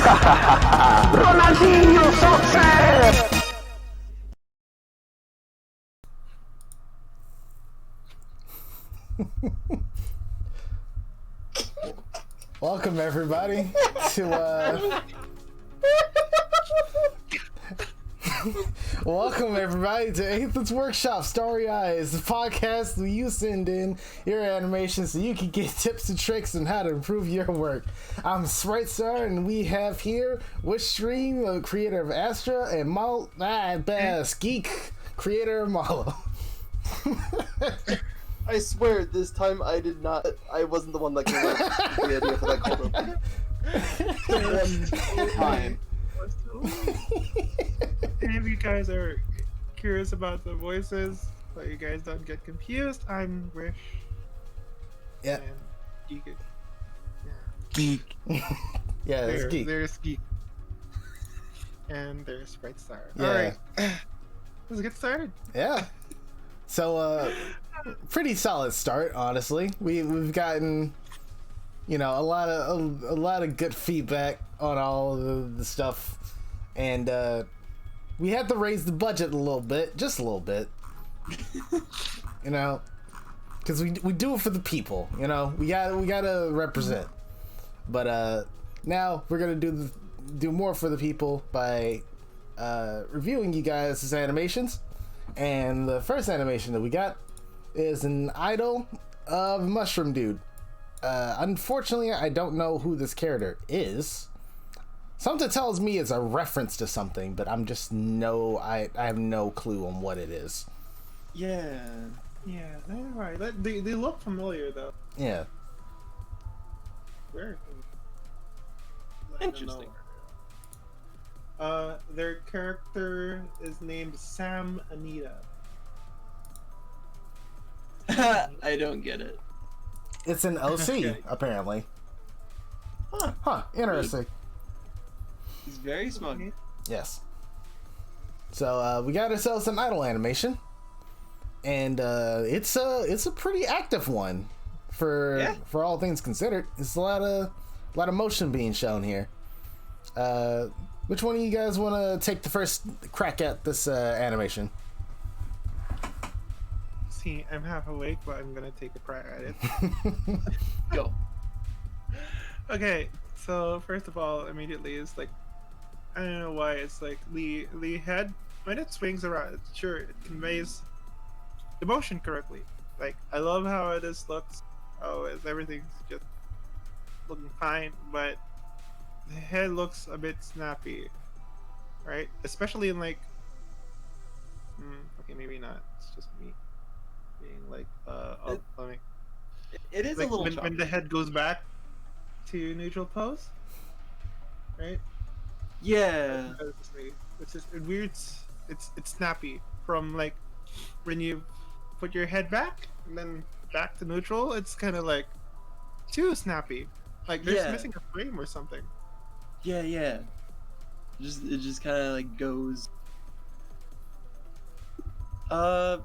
Ronaldinho Soccer! Welcome everybody to welcome everybody to Aether's Workshop, Starry Eyes, the podcast where you send in your animations so you can get tips and tricks on how to improve your work. I'm Sprite Star, and we have here with Stream, the creator of Astra, and Geek, creator of Malo. I swear, this time I did not. I wasn't the one that came up with the idea for that call. One time. Any of you guys are curious about the voices, but you guys don't get confused, I'm Wish. Yeah. And Geek. Geek. Yeah, it's Geek. There's Geek. And there's Sprite Star. Yeah. Alright. Let's get started. Yeah. So, pretty solid start, honestly. We've gotten, a lot of good feedback on all of the stuff, and we had to raise the budget a little bit, just a little bit, because we do it for the people, we gotta represent. But now we're gonna do more for the people by reviewing you guys' animations. And the first animation that we got is an idol of Mushroom Dude. Unfortunately, I don't know who this character is. Something tells me it's a reference to something, but I have no clue on what it is. Yeah, they're right. They look familiar though. Yeah. Where? Interesting. Their character is named Sam Anita. I don't get it. It's an OC, Okay. apparently. Huh. Interesting. He's very smug. Yes. So we got ourselves an idol animation, and it's a pretty active one for all things considered. It's a lot of motion being shown here. Which one of you guys want to take the first crack at this animation? See, I'm half awake, but I'm gonna take a crack at it. Go. Okay, so first of all, immediately it's like, I don't know why it's like the head when it swings around. Sure, it conveys the motion correctly. Like I love how this looks. Everything's just looking fine, but the head looks a bit snappy, right? Especially in like, okay, maybe not. It's just me being like, It is like a little when the head goes back to neutral pose, right? Yeah. It's just weird. It's snappy from like when you put your head back and then back to neutral. It's kind of like too snappy. Like there's missing a frame or something. Yeah. It just kind of like goes. The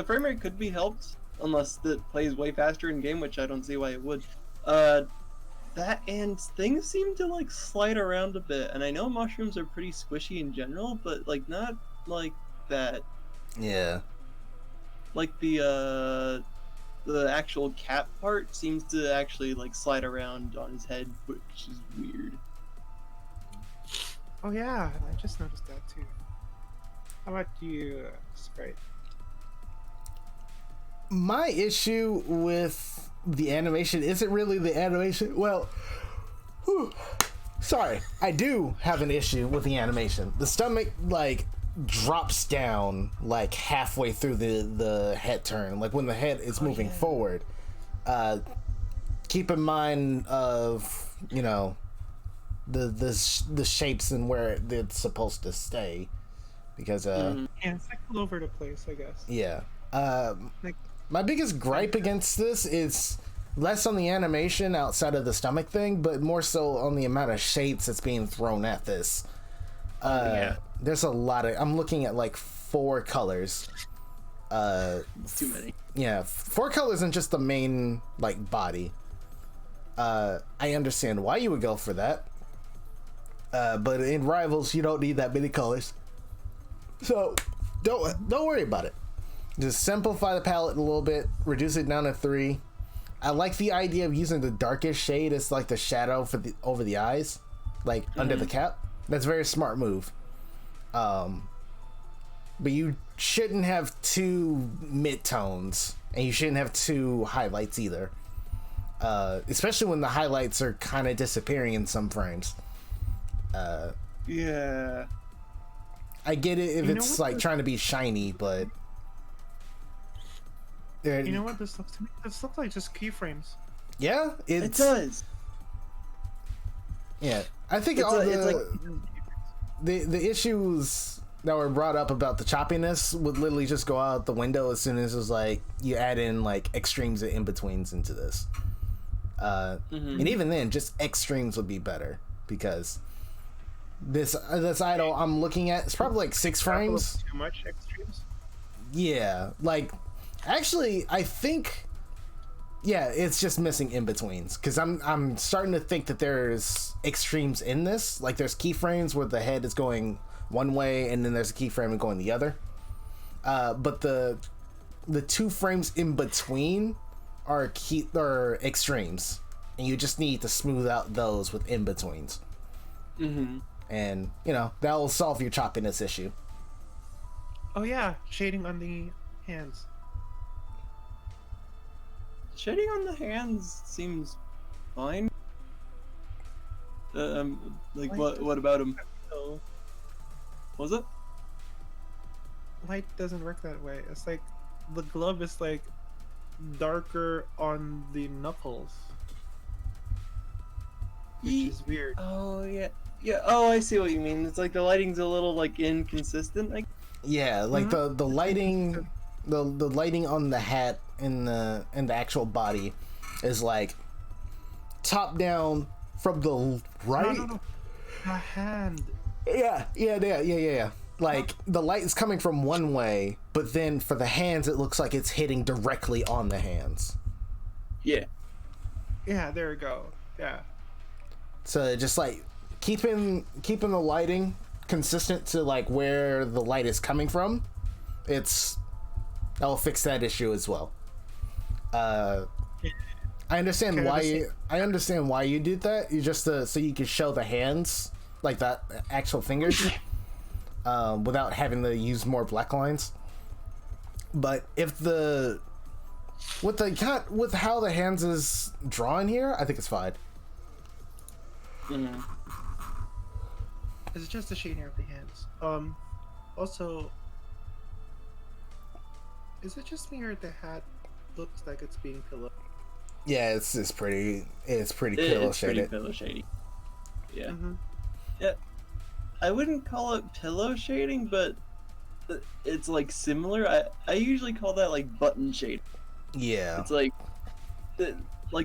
frame rate could be helped unless it plays way faster in game, which I don't see why it would. That and things seem to like slide around a bit, and I know mushrooms are pretty squishy in general, but like not like that. Yeah. Like the actual cat part seems to actually like slide around on his head, which is weird. Oh yeah, I just noticed that too. How about you, Sprite? My issue with the animation isn't really the animation. Well, sorry, I do have an issue with the animation. The stomach like drops down like halfway through the head turn, like when the head is moving forward. Keep in mind of the shapes and where it's supposed to stay, because And it's like all over the place, I guess. yeah. Like, My biggest gripe against this is less on the animation outside of the stomach thing, but more so on the amount of shapes that's being thrown at this. There's a lot of. I'm looking at like 4 colors. Too many. Yeah, 4 colors in just the main like body. I understand why you would go for that. But in Rivals, you don't need that many colors. So don't worry about it. Just simplify the palette a little bit, reduce it down to 3. I like the idea of using the darkest shade as like the shadow for the over the eyes, like under the cap. That's a very smart move. But you shouldn't have 2 mid-tones, and you shouldn't have 2 highlights either. Especially when the highlights are kind of disappearing in some frames. Yeah. I get it if it's like trying to be shiny, but you know what this looks to me? This looks like just keyframes. Yeah, it does. Yeah, I think all the issues that were brought up about the choppiness would literally just go out the window as soon as it was like you add in like extremes and in-betweens into this. And even then, just extremes would be better, because this idol I'm looking at is probably like 6 frames. Too much extremes. Yeah, like actually, I think it's just missing in-betweens, because I'm starting to think that there's extremes in this. Like there's keyframes where the head is going one way and then there's a keyframe going the other. But the 2 frames in between are extremes, and you just need to smooth out those with in-betweens. And that'll solve your choppiness issue. Oh yeah, shading on the hands. Shading on the hands seems fine. What about him? Was it? Light doesn't work that way. It's like the glove is like darker on the knuckles, which is weird. Oh yeah. Oh, I see what you mean. It's like the lighting's a little like inconsistent. Yeah, like the lighting, the lighting on the hat and the actual body is like top down from the right. No. The hand. Yeah. Like the light is coming from one way, but then for the hands, it looks like it's hitting directly on the hands. Yeah. Yeah, there we go. Yeah. So just like keeping the lighting consistent to like where the light is coming from, that'll fix that issue as well. I understand why you did that. You just so you could show the hands, like that actual fingers, without having to use more black lines. But if with how the hands is drawn here, I think it's fine. It's just the shading of the hands. Also, is it just me or the hat looks like it's being pillow? Yeah, it's pretty pillow shaded. Pillow shady. Yeah. Yeah. I wouldn't call it pillow shading, but it's like similar. I usually call that like button shading. Yeah. It's like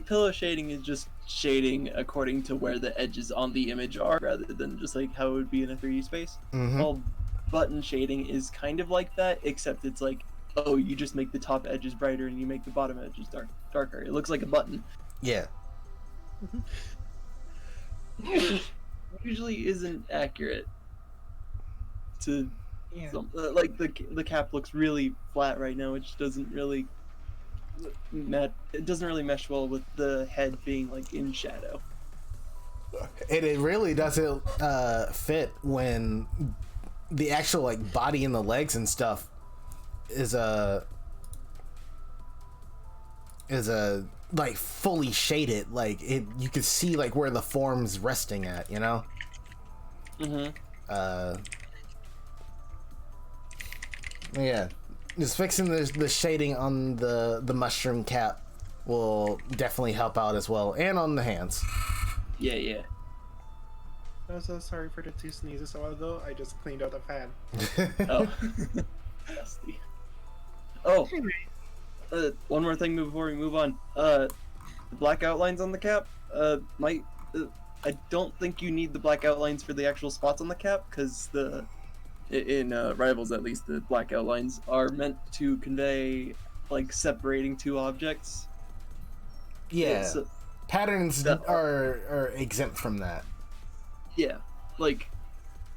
pillow shading is just shading according to where the edges on the image are, rather than just like how it would be in a 3D space. Well, button shading is kind of like that, except it's like, oh, you just make the top edges brighter and you make the bottom edges darker. It looks like a button. Yeah. Usually isn't accurate to like the cap looks really flat right now, which doesn't really mesh well with the head being like in shadow. And it really doesn't fit when the actual like body and the legs and stuff is a like fully shaded. Like you can see like where the form's resting at, you know. Yeah, just fixing the shading on the mushroom cap will definitely help out as well, and on the hands. Yeah. I'm so sorry for the 2 sneezes a while ago. I just cleaned out the fan. Oh. Nasty. Oh. One more thing before we move on. The black outlines on the cap I don't think you need the black outlines for the actual spots on the cap, because in Rivals at least, the black outlines are meant to convey like separating 2 objects. Yeah. Patterns That- are exempt from that. Yeah, like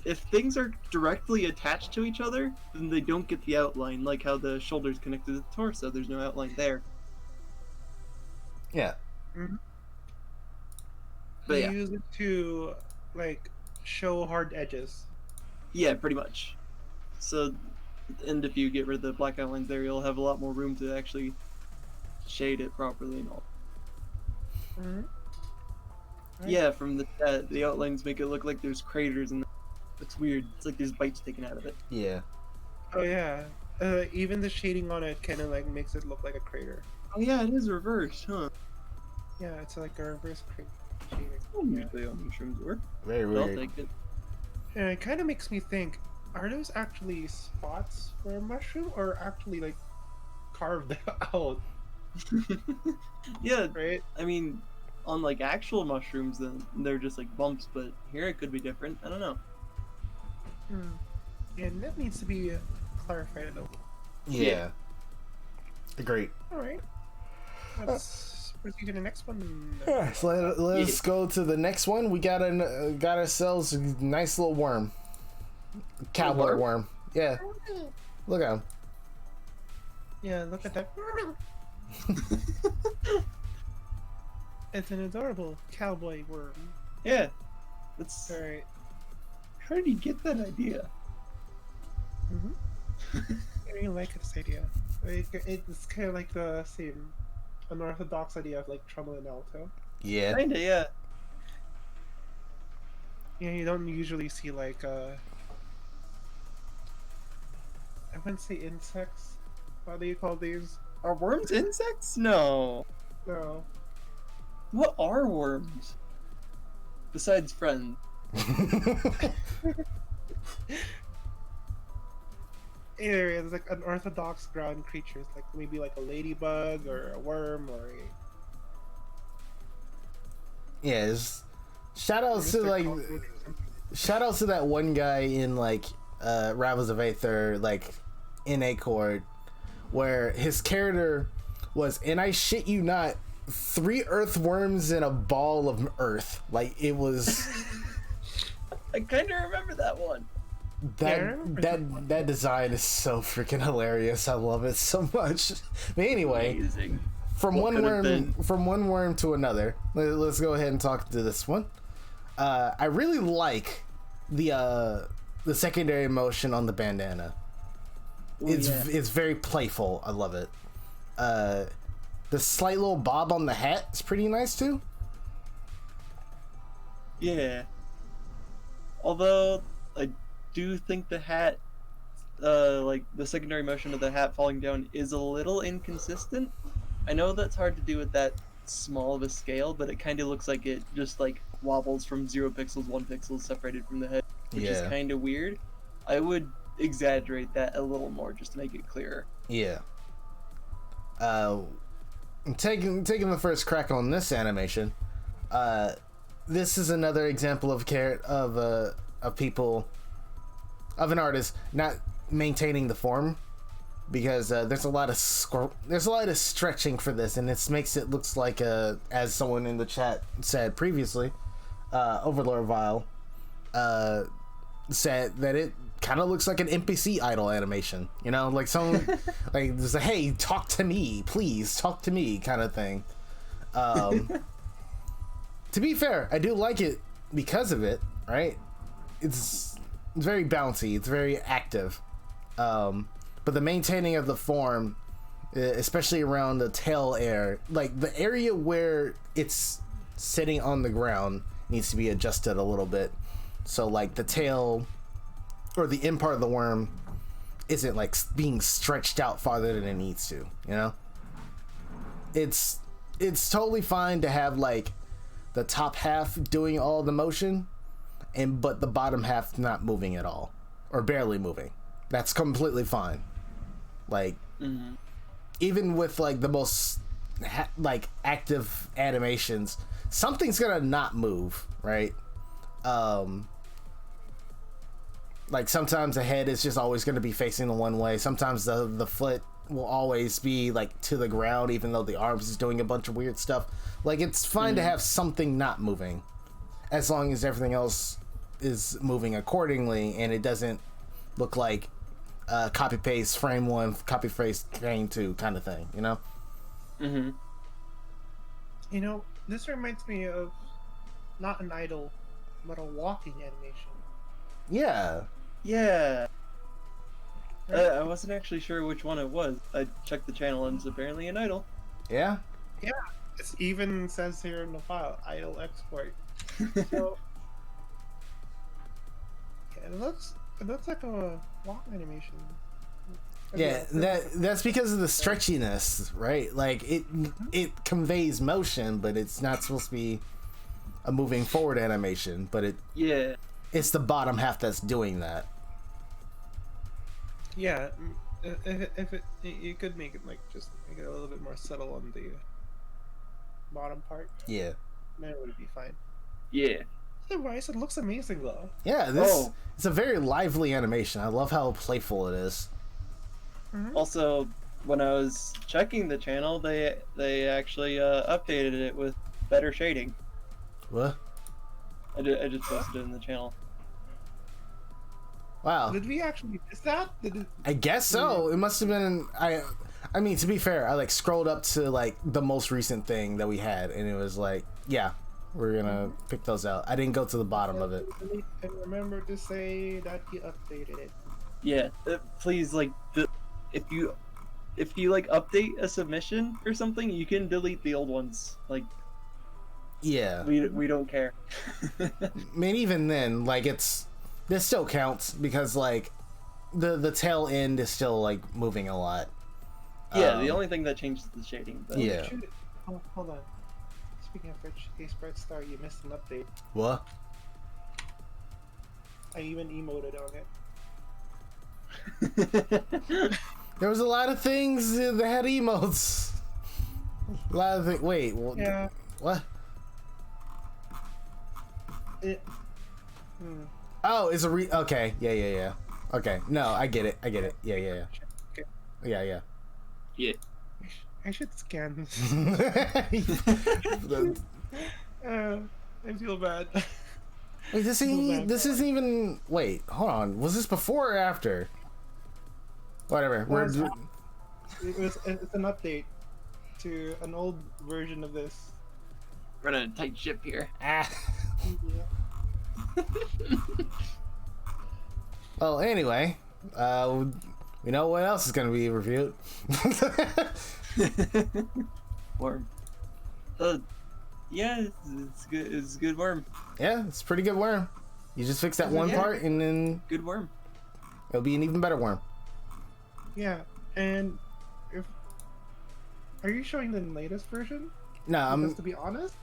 if things are directly attached to each other, then they don't get the outline, like how the shoulders connected to the torso. There's no outline there. Yeah. But You yeah, use it to like show hard edges. yeah, pretty much. So, and if you get rid of the black outlines there, you'll have a lot more room to actually shade it properly and all. Mm-hmm. Right. Yeah, from the outlines make it look like there's craters and it's weird. It's like there's bites taken out of it. Yeah. Oh yeah. Even the shading on it kind of like makes it look like a crater. Oh yeah, it is reversed, huh? Yeah, it's like a reverse shading. Oh, Yeah. usually on mushrooms work. Very But I'll weird. take it. And it kind of makes me think: are those actually spots for a mushroom, or actually like carved out? Yeah, Right? I mean, on like actual mushrooms, then they're just like bumps, but here it could be different. I don't know. And that needs to be clarified a little. Yeah. Agreed. All right. Let's proceed to the next one. Yeah, so let's go to the next one. We got ourselves a nice little worm. Cowboy worm? worm. Yeah. Look at him. Yeah, look at that. It's an adorable cowboy worm. Yeah, that's. All right. How did he get that idea? I really like this idea. Like, it's kind of like the same unorthodox idea of like treble and alto. Yeah. Kinda, yeah. Yeah, you don't usually see like I wouldn't say insects. What do you call these? Are worms insects? No. No. What are worms? Besides friends. Either it's like unorthodox ground creatures, like maybe like a ladybug or a worm or a Yes. Shout outs to like shout outs to that one guy in like Rivals of Aether, like in a chord, where his character was, and I shit you not, 3 earthworms in a ball of earth. Like it was I kinda remember that one. that design is so freaking hilarious. I love it so much. But anyway, Amazing. from What one could have worm been? to another. Let's go ahead and talk to this one. I really like the secondary motion on the bandana. Oh, It's yeah. it's very playful. I love it. The slight little bob on the hat is pretty nice too. Yeah. Although I do think the hat, like the secondary motion of the hat falling down, is a little inconsistent. I know that's hard to do with that small of a scale, but it kind of looks like it just like wobbles from 0 pixels, 1 pixel separated from the head, which is Yeah. kind of weird. I would exaggerate that a little more just to make it clearer. Yeah. I'm taking the first crack on this animation. This is another example of people, of an artist not maintaining the form, because there's a lot of stretching for this, and it makes it looks like as someone in the chat said previously, Overlord Vile said that it kind of looks like an NPC idol animation, you know, like someone like there's a hey, talk to me, please talk to me kind of thing. To be fair, I do like it because of it, right? It's very bouncy, it's very active, but the maintaining of the form, especially around the tail area, like the area where it's sitting on the ground, needs to be adjusted a little bit. So like the tail or the end part of the worm isn't like being stretched out farther than it needs to, you know? It's totally fine to have like the top half doing all the motion but the bottom half not moving at all or barely moving. That's completely fine. Like even with like the most like active animations, something's gonna not move, right? Like sometimes the head is just always going to be facing the one way. Sometimes the foot will always be like to the ground, even though the arms is doing a bunch of weird stuff. Like, it's fine to have something not moving, as long as everything else is moving accordingly, and it doesn't look like copy paste frame 1, copy paste frame 2 kind of thing, you know? Mm-hmm. You know, this reminds me of not an idle, but a walking animation. Yeah. Yeah. I wasn't actually sure which one it was. I checked the channel and it's apparently an idol. Yeah. Yeah, it even says here in the file, idle export. So, yeah, it looks like a walk animation. Yeah, that's because of the stretchiness, right? Like, it conveys motion, but it's not supposed to be a moving forward animation, but it's the bottom half that's doing that. Yeah, if you could make it like just make it a little bit more subtle on the bottom part, Yeah. then it would be fine. Yeah. Otherwise, it looks amazing though. Yeah, it's a very lively animation. I love how playful it is. Also, when I was checking the channel, they actually updated it with better shading. What? I just posted it in the channel. Wow. Did we actually miss that? I guess so. It must have been. I mean, to be fair, I like scrolled up to like the most recent thing that we had, and it was like, yeah, we're gonna pick those out. I didn't go to the bottom of it. And remember to say that you updated it. Yeah, please, like, if you like update a submission or something, you can delete the old ones. Like, Yeah. we don't care. I mean, even then, like, this still counts because like the tail end is still like moving a lot. Yeah, the only thing that changes is the shading. But... Yeah. Oh, hold on. Speaking of which, hey Sprite Star, you missed an update. What? I even emoted on it. There was a lot of things that had emotes. A lot of things. Wait. Well, Yeah. What? It. Oh, it's a Okay. Yeah. Okay. No, I get it. Yeah. Okay. Yeah. Yeah. I should scan this. I feel bad. Wait, this isn't even. Wait, hold on. Was this before or after? Whatever. It's an update to an old version of this. We're on a tight ship here. Ah. Yeah. Well, anyway, we know what else is going to be reviewed. Worm. Yeah, it's good. It's a good worm. Yeah, it's a pretty good worm. You just fix that one part, and then Good worm. it'll be an even better worm. Yeah, and are you showing the latest version? No, Because to be honest,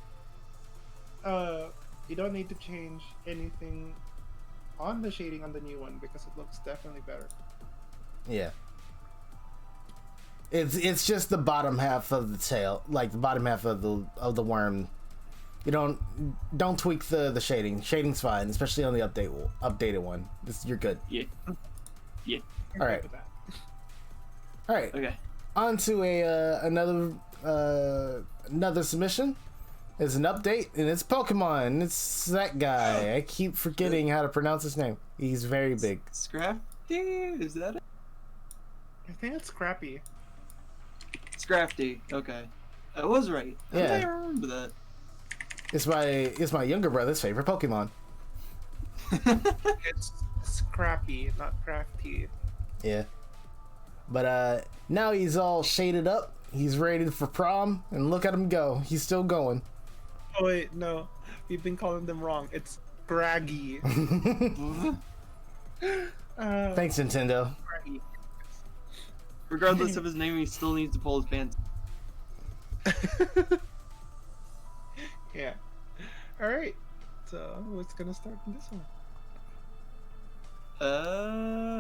you don't need to change anything on the shading on the new one because it looks definitely better. yeah. It's just the bottom half of the tail, like the bottom half of the worm. You don't tweak the shading. Shading's fine, especially on the updated one. You're good. Yeah. Yeah. All right. With that. All right. Okay. On to another submission. It's an update, and it's Pokemon. It's that guy. I keep forgetting how to pronounce his name. He's very big. Scrafty? Is that it? I think it's Scrappy. Scrafty. Okay. I was right. How did Yeah. I remember that? It's my younger brother's favorite Pokemon. It's Scrappy, not Crafty. Yeah. But now he's all shaded up. He's ready for prom, and look at him go. He's still going. Oh wait, no. We've been calling them wrong. It's Scraggy. Thanks, Nintendo. Scraggy. Regardless of his name, he still needs to pull his pants. Yeah. Alright. So, what's gonna start in this one?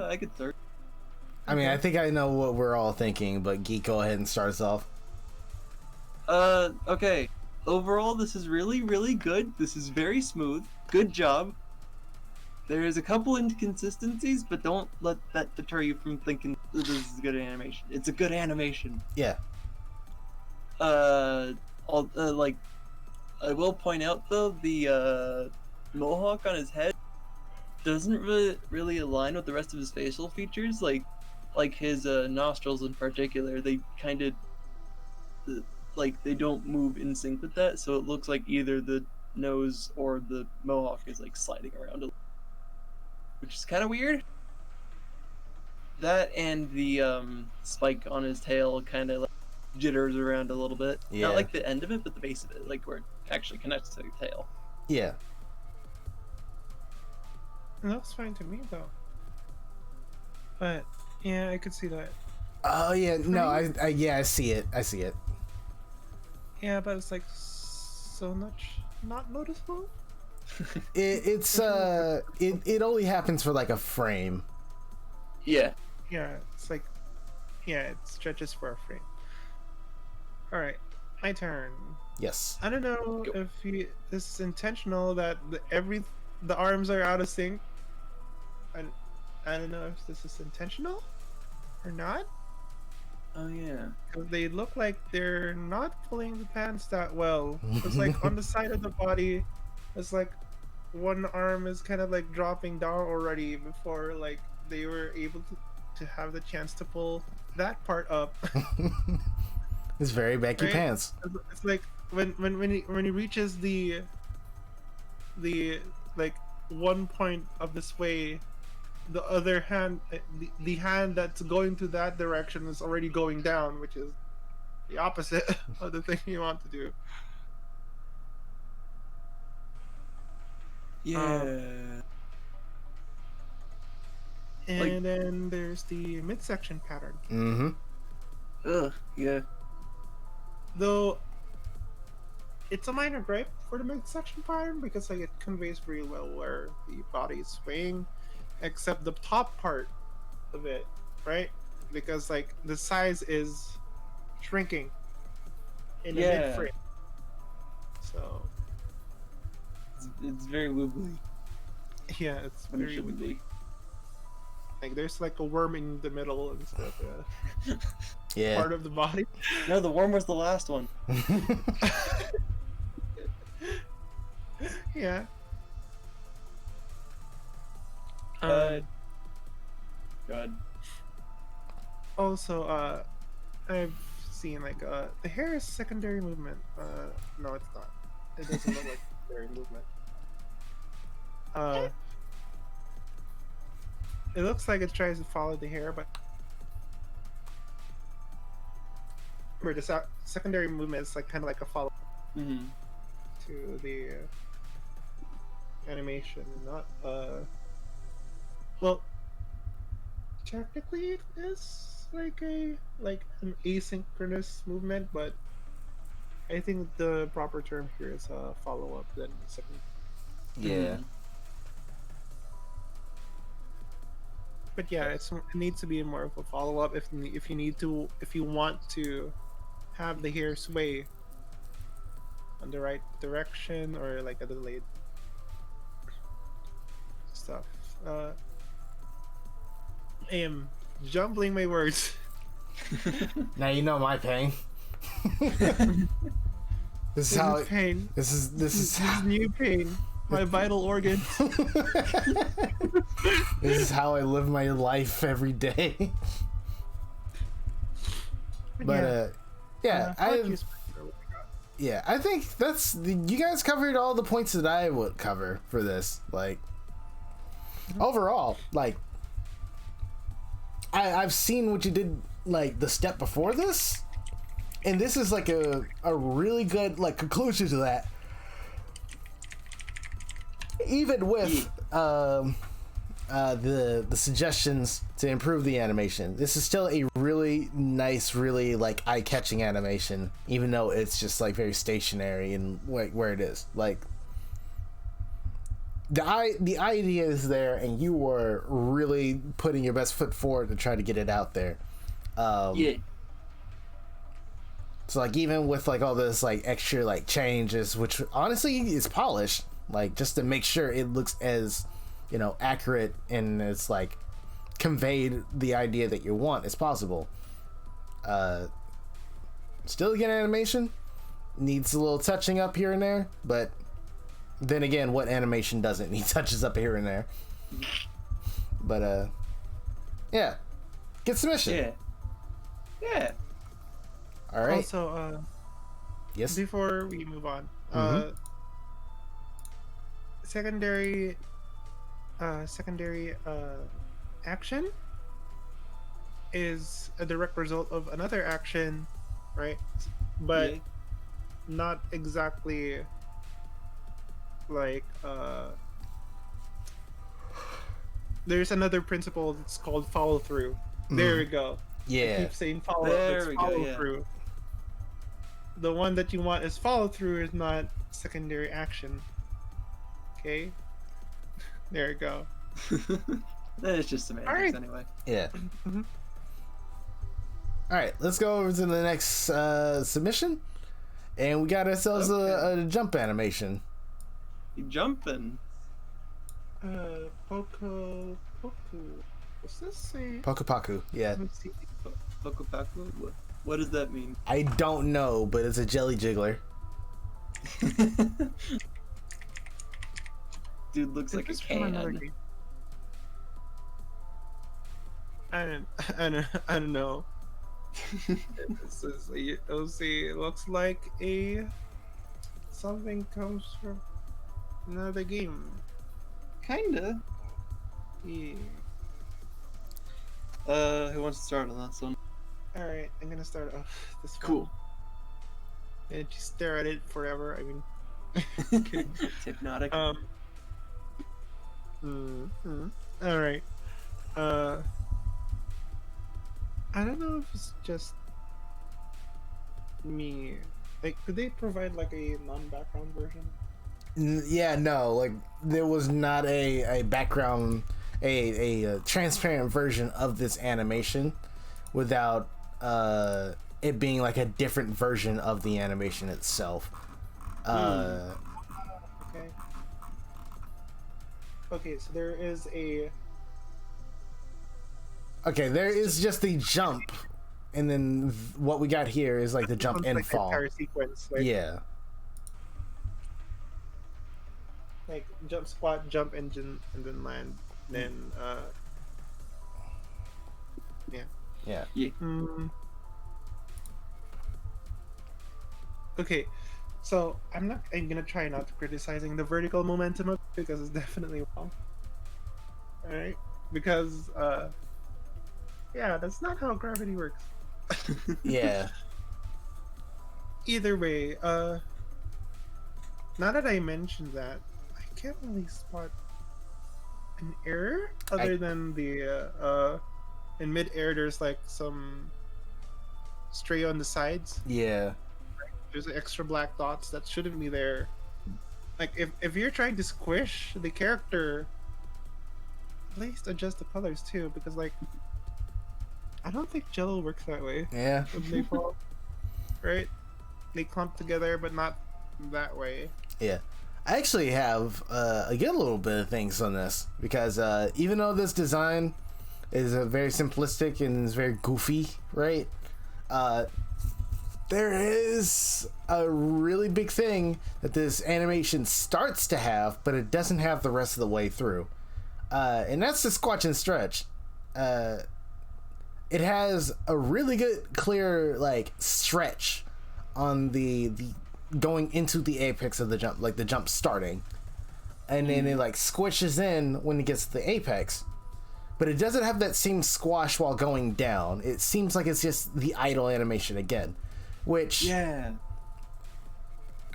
I could start. I mean, I think I know what we're all thinking, but Geek, go ahead and start us off. Okay. Overall, this is really, really good. This is very smooth. Good job. There's a couple inconsistencies, but don't let that deter you from thinking that this is good animation. It's a good animation. Yeah. Like, I will point out though, the mohawk on his head doesn't really align with the rest of his facial features. Like his nostrils in particular, they kind of like they don't move in sync with that. So it looks like either the nose or the mohawk is like sliding around, which is kind of weird. That and the spike on his tail kind of like jitters around a little bit. Yeah. Not like the end of it, but the base of it, like where it actually connects to the tail. Yeah. It looks fine to me though. But yeah, I could see that. Oh yeah, no, I see it. I see it. Yeah, but it's like so much not noticeable. It only happens for like a frame. Yeah. Yeah, it's like, yeah, it stretches for a frame. All right, my turn. Yes. I don't know if this is intentional that the arms are out of sync. I don't know if this is intentional or not. Oh yeah. 'Cause they look like they're not pulling the pants that well. It's like on the side of the body, it's like one arm is kind of like dropping down already before like they were able to have the chance to pull that part up. It's very baggy Right? pants. It's like when he reaches the like one point of the sway, the other hand, the hand that's going to that direction is already going down, which is the opposite of the thing you want to do. Yeah. And Like- then there's the midsection pattern. Mm-hmm. Ugh. Yeah. Though it's a minor gripe for the midsection pattern because like it conveys very well where the body is swaying, except the top part of it, right? Because like the size is shrinking in the Yeah. mid frame. So It's very wibbly. yeah, it's When it very shouldn't be. like there's like a worm in the middle instead of Yeah. part of the body. No, the worm was the last one. Yeah. God. Also, I've seen like the hair is secondary movement. No, it's not. It doesn't look like secondary movement. It looks like it tries to follow the hair, but where the secondary movement is like kind of like a follow Mm-hmm. to the animation, not well, technically it is like an asynchronous movement, but I think the proper term here is a follow up than second. Yeah. But yeah, it needs to be more of a follow up if you want to have the hair sway on the right direction or like a delayed stuff. I am jumbling my words. Now you know my pain. This is This how is pain. this is This is new pain. My vital organ. this is how I live my life every day. But yeah, I think you guys covered all the points that I would cover for this. Like overall, like I've seen what you did like the step before this, and this is like a really good like conclusion to that. Even with the suggestions to improve the animation, this is still a really nice, really like eye-catching animation, even though it's just like very stationary and like where it is. Like the idea is there, and you were really putting your best foot forward to try to get it out there. Yeah. So like even with like all this like extra like changes, which honestly is polished, like just to make sure it looks as accurate and it's like conveyed the idea that you want as possible. Still again, animation needs a little touching up here and there, but then again, what animation doesn't need touches up here and there? But yeah, get submission. Yeah. All right. Also, Yes. before we move on, secondary action is a direct result of another action, right? But Yeah. not exactly like there's another principle that's called follow through. There we go. I Yeah. keep saying follow. There It's we go, follow yeah. through. The one that you want is follow through is not secondary action. Okay. There you go. It's just semantics Alright. anyway. Yeah. Mhm. All right, let's go over to the next submission, and we got ourselves a jump animation. You jumping. Poku. What's this say? Pokupaku. Yeah. Let's see. Pokupaku? What does that mean? I don't know, but it's a jelly jiggler. Dude looks like a This is from another can. game. I don't know. This is it looks like something comes from another game. Kinda. Yeah. Who wants to start on that one? All right, I'm gonna start off this one. Cool. And just stare at it forever. I mean, It's hypnotic. all right. I don't know if it's just me. Like, could they provide like a non-background version? Yeah, no, like there was not a background, a transparent version of this animation without it being like a different version of the animation itself. Okay. Okay, so there is a. Okay, there is just the jump, and then what we got here is like the jump Sounds and like the fall. entire sequence. Like, Yeah. Like jump, squat, jump, engine, and then land. Then Yeah. Mm. Okay, so I'm gonna try not to criticizing the vertical momentum of it because it's definitely wrong. All right, because yeah, that's not how gravity works. Yeah. Either way, now that I mentioned that, I can't really spot an error other than the in mid-air there's like some stray on the sides. Yeah. There's extra black dots that shouldn't be there. Like if you're trying to squish the character, at least adjust the colors too, because like I don't think Jello works that way Yeah. when they fall. Right? They clump together, but not that way. Yeah. I actually have a good little bit of things on this because even though this design is very simplistic and is very goofy, right? There is a really big thing that this animation starts to have, but it doesn't have the rest of the way through. And that's the squatch and stretch. It has a really good, clear, like, stretch on the going into the apex of the jump, like the jump starting. And then it, like, squishes in when it gets to the apex. But it doesn't have that same squash while going down. It seems like it's just the idle animation again. Which... Yeah.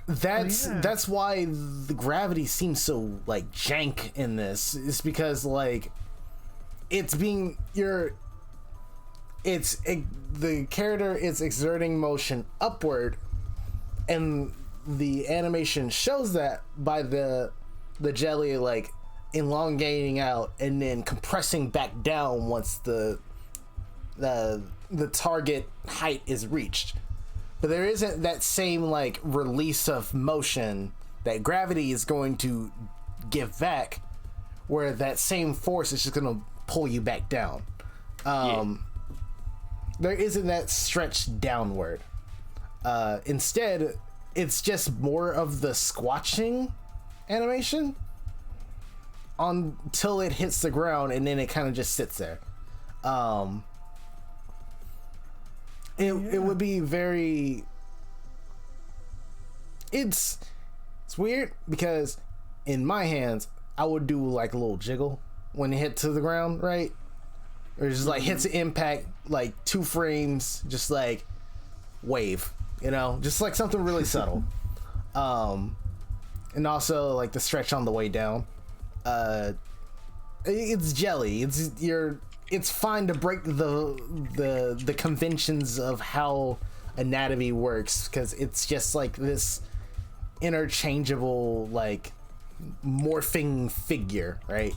That's why the gravity seems so like jank in this. Is because like it's being the character is exerting motion upward, and the animation shows that by the jelly like elongating out and then compressing back down once the target height is reached. But there isn't that same like release of motion that gravity is going to give back where that same force is just gonna pull you back down. There isn't that stretch downward. Instead, it's just more of the squatching animation until it hits the ground, and then it kind of just sits there. It would be very... It's weird because in my hands, I would do like a little jiggle when it hit to the ground, right? Or just like hits the impact, like 2 frames, just like wave, you know, just like something really subtle. And also like the stretch on the way down. It's jelly. It's fine to break the conventions of how anatomy works, because it's just like this interchangeable like morphing figure, right?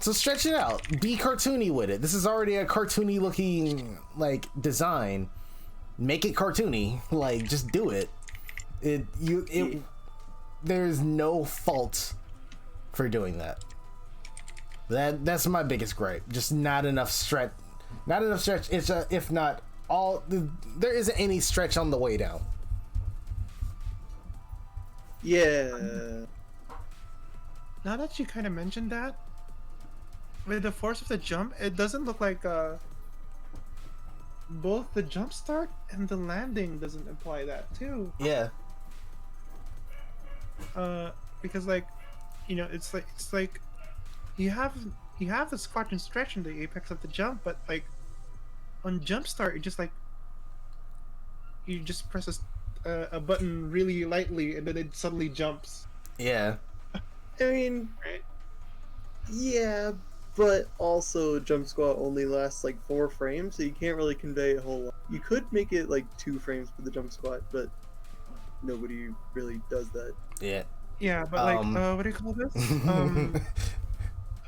So stretch it out, be cartoony with it. This is already a cartoony looking like design. Make it cartoony, like just do it. There's no fault for doing that. That's my biggest gripe. Just not enough stretch. Not enough stretch. It's if not all. There isn't any stretch on the way down. Yeah. Now that you kind of mentioned that, with the force of the jump, it doesn't look like both the jump start and the landing doesn't imply that too. Yeah. Because like, you know, it's like you have the squat and stretch in the apex of the jump, but like on jump start, you just press a button really lightly and then it suddenly jumps. Yeah. I mean, Right? yeah, but also jump squat only lasts like 4 frames, so you can't really convey a whole lot. You could make it like 2 frames for the jump squat, but nobody really does that. Yeah. Yeah, but like, what do you call this?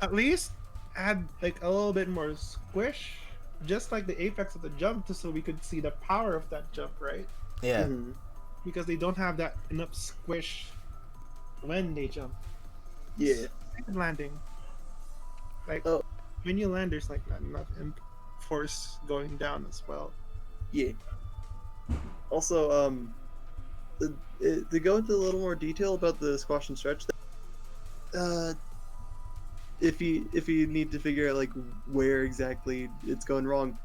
At least add like a little bit more squish, just like the apex of the jump, just so we could see the power of that jump, right? Yeah. Mhm. Because they don't have that enough squish when they jump. Yeah. And landing. Like, when you land, there's like not enough force going down as well. Yeah. Also, to go into a little more detail about the squash and stretch, if you need to figure out like where exactly it's going wrong,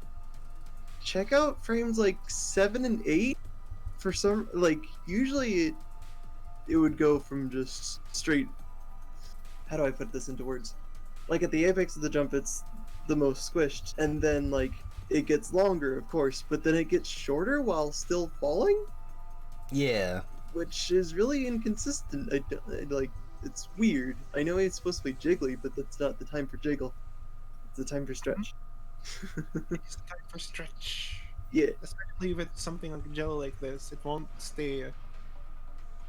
check out frames like 7 and 8. For some, like usually it would go from just straight. How do I put this into words? Like at the apex of the jump, it's the most squished, and then like it gets longer, of course, but then it gets shorter while still falling. Yeah. Which is really inconsistent. Like, it's weird. I know it's supposed to be jiggly, but that's not the time for jiggle. It's the time for stretch. It's time for stretch. Yeah. Especially with something like jello like this, it won't stay a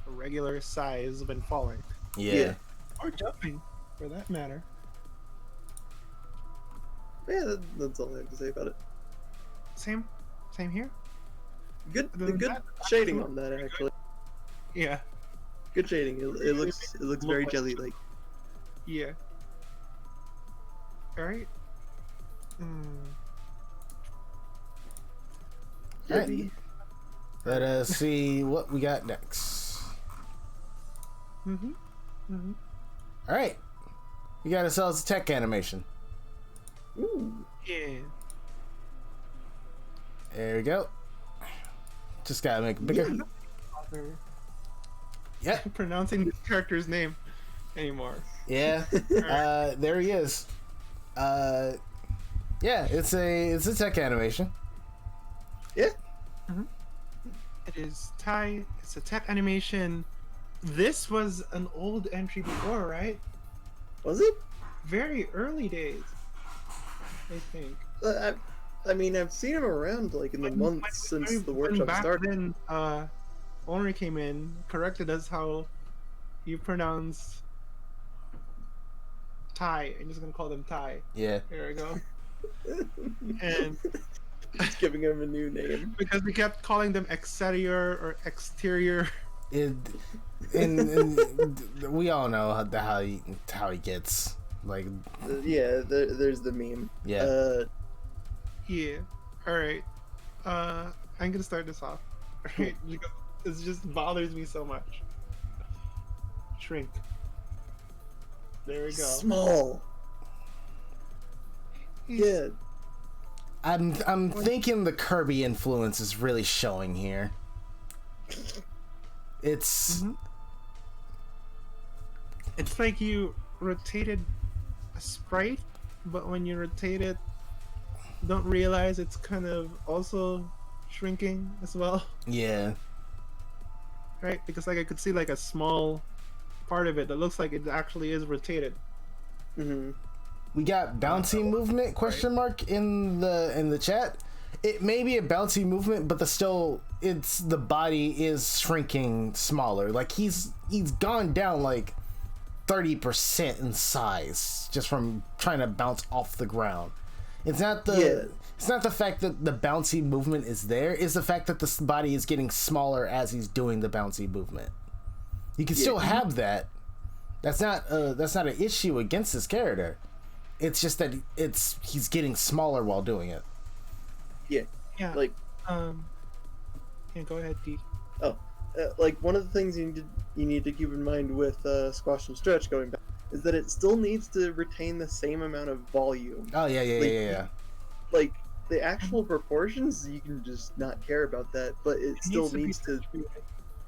regular size when falling. Yeah. Or jumping, for that matter. Yeah, that's all I have to say about it. Same here. Good Other than good that, shading on that, actually. Yeah. Good shading. It looks very jelly-like. Yeah. Alright. Alright. Let us see what we got next. Alright. We got ourselves a tech animation. Ooh. Yeah. There we go. Just gotta make it bigger. Yeah. Pronouncing this character's name anymore. Yeah. There he is. Yeah, it's a tech animation. Yeah. It is Thai. It's a tech animation. This was an old entry before, right? Was it? Very early days, I think. I mean, I've seen him around like in the months since the workshop back started. Then, Omri came in, corrected us how you pronounce Thai. I'm just gonna call them Thai. Yeah. Here we go. And Just giving him a new name. because we kept calling them exterior or exterior. It, and we all know how he gets. Like, Yeah, there's the meme. yeah. Yeah. All right. I'm gonna start this off. Right? Because it just bothers me so much. Shrink. There we go. Small. Yeah. I'm thinking the Kirby influence is really showing here. It's It's like you rotated a sprite, but when you rotate it, don't realize it's kind of also shrinking as well, yeah. right? Because like I could see like a small part of it that looks like it actually is rotated. Mm-hmm. We got bouncy movement question mark in the chat. It may be a bouncy movement, but the body is shrinking smaller. Like he's gone down like 30% in size just from trying to bounce off the ground. It's not the fact that the bouncy movement is there. It's the fact that the body is getting smaller as he's doing the bouncy movement. You can still have that. That's not an issue against his character. It's just that he's getting smaller while doing it. Yeah. Yeah. Like, yeah, go ahead, D. like one of the things you need to keep in mind with Squash and Stretch going back is that it still needs to retain the same amount of volume. Oh yeah. Like the actual proportions, you can just not care about that, but it still needs to.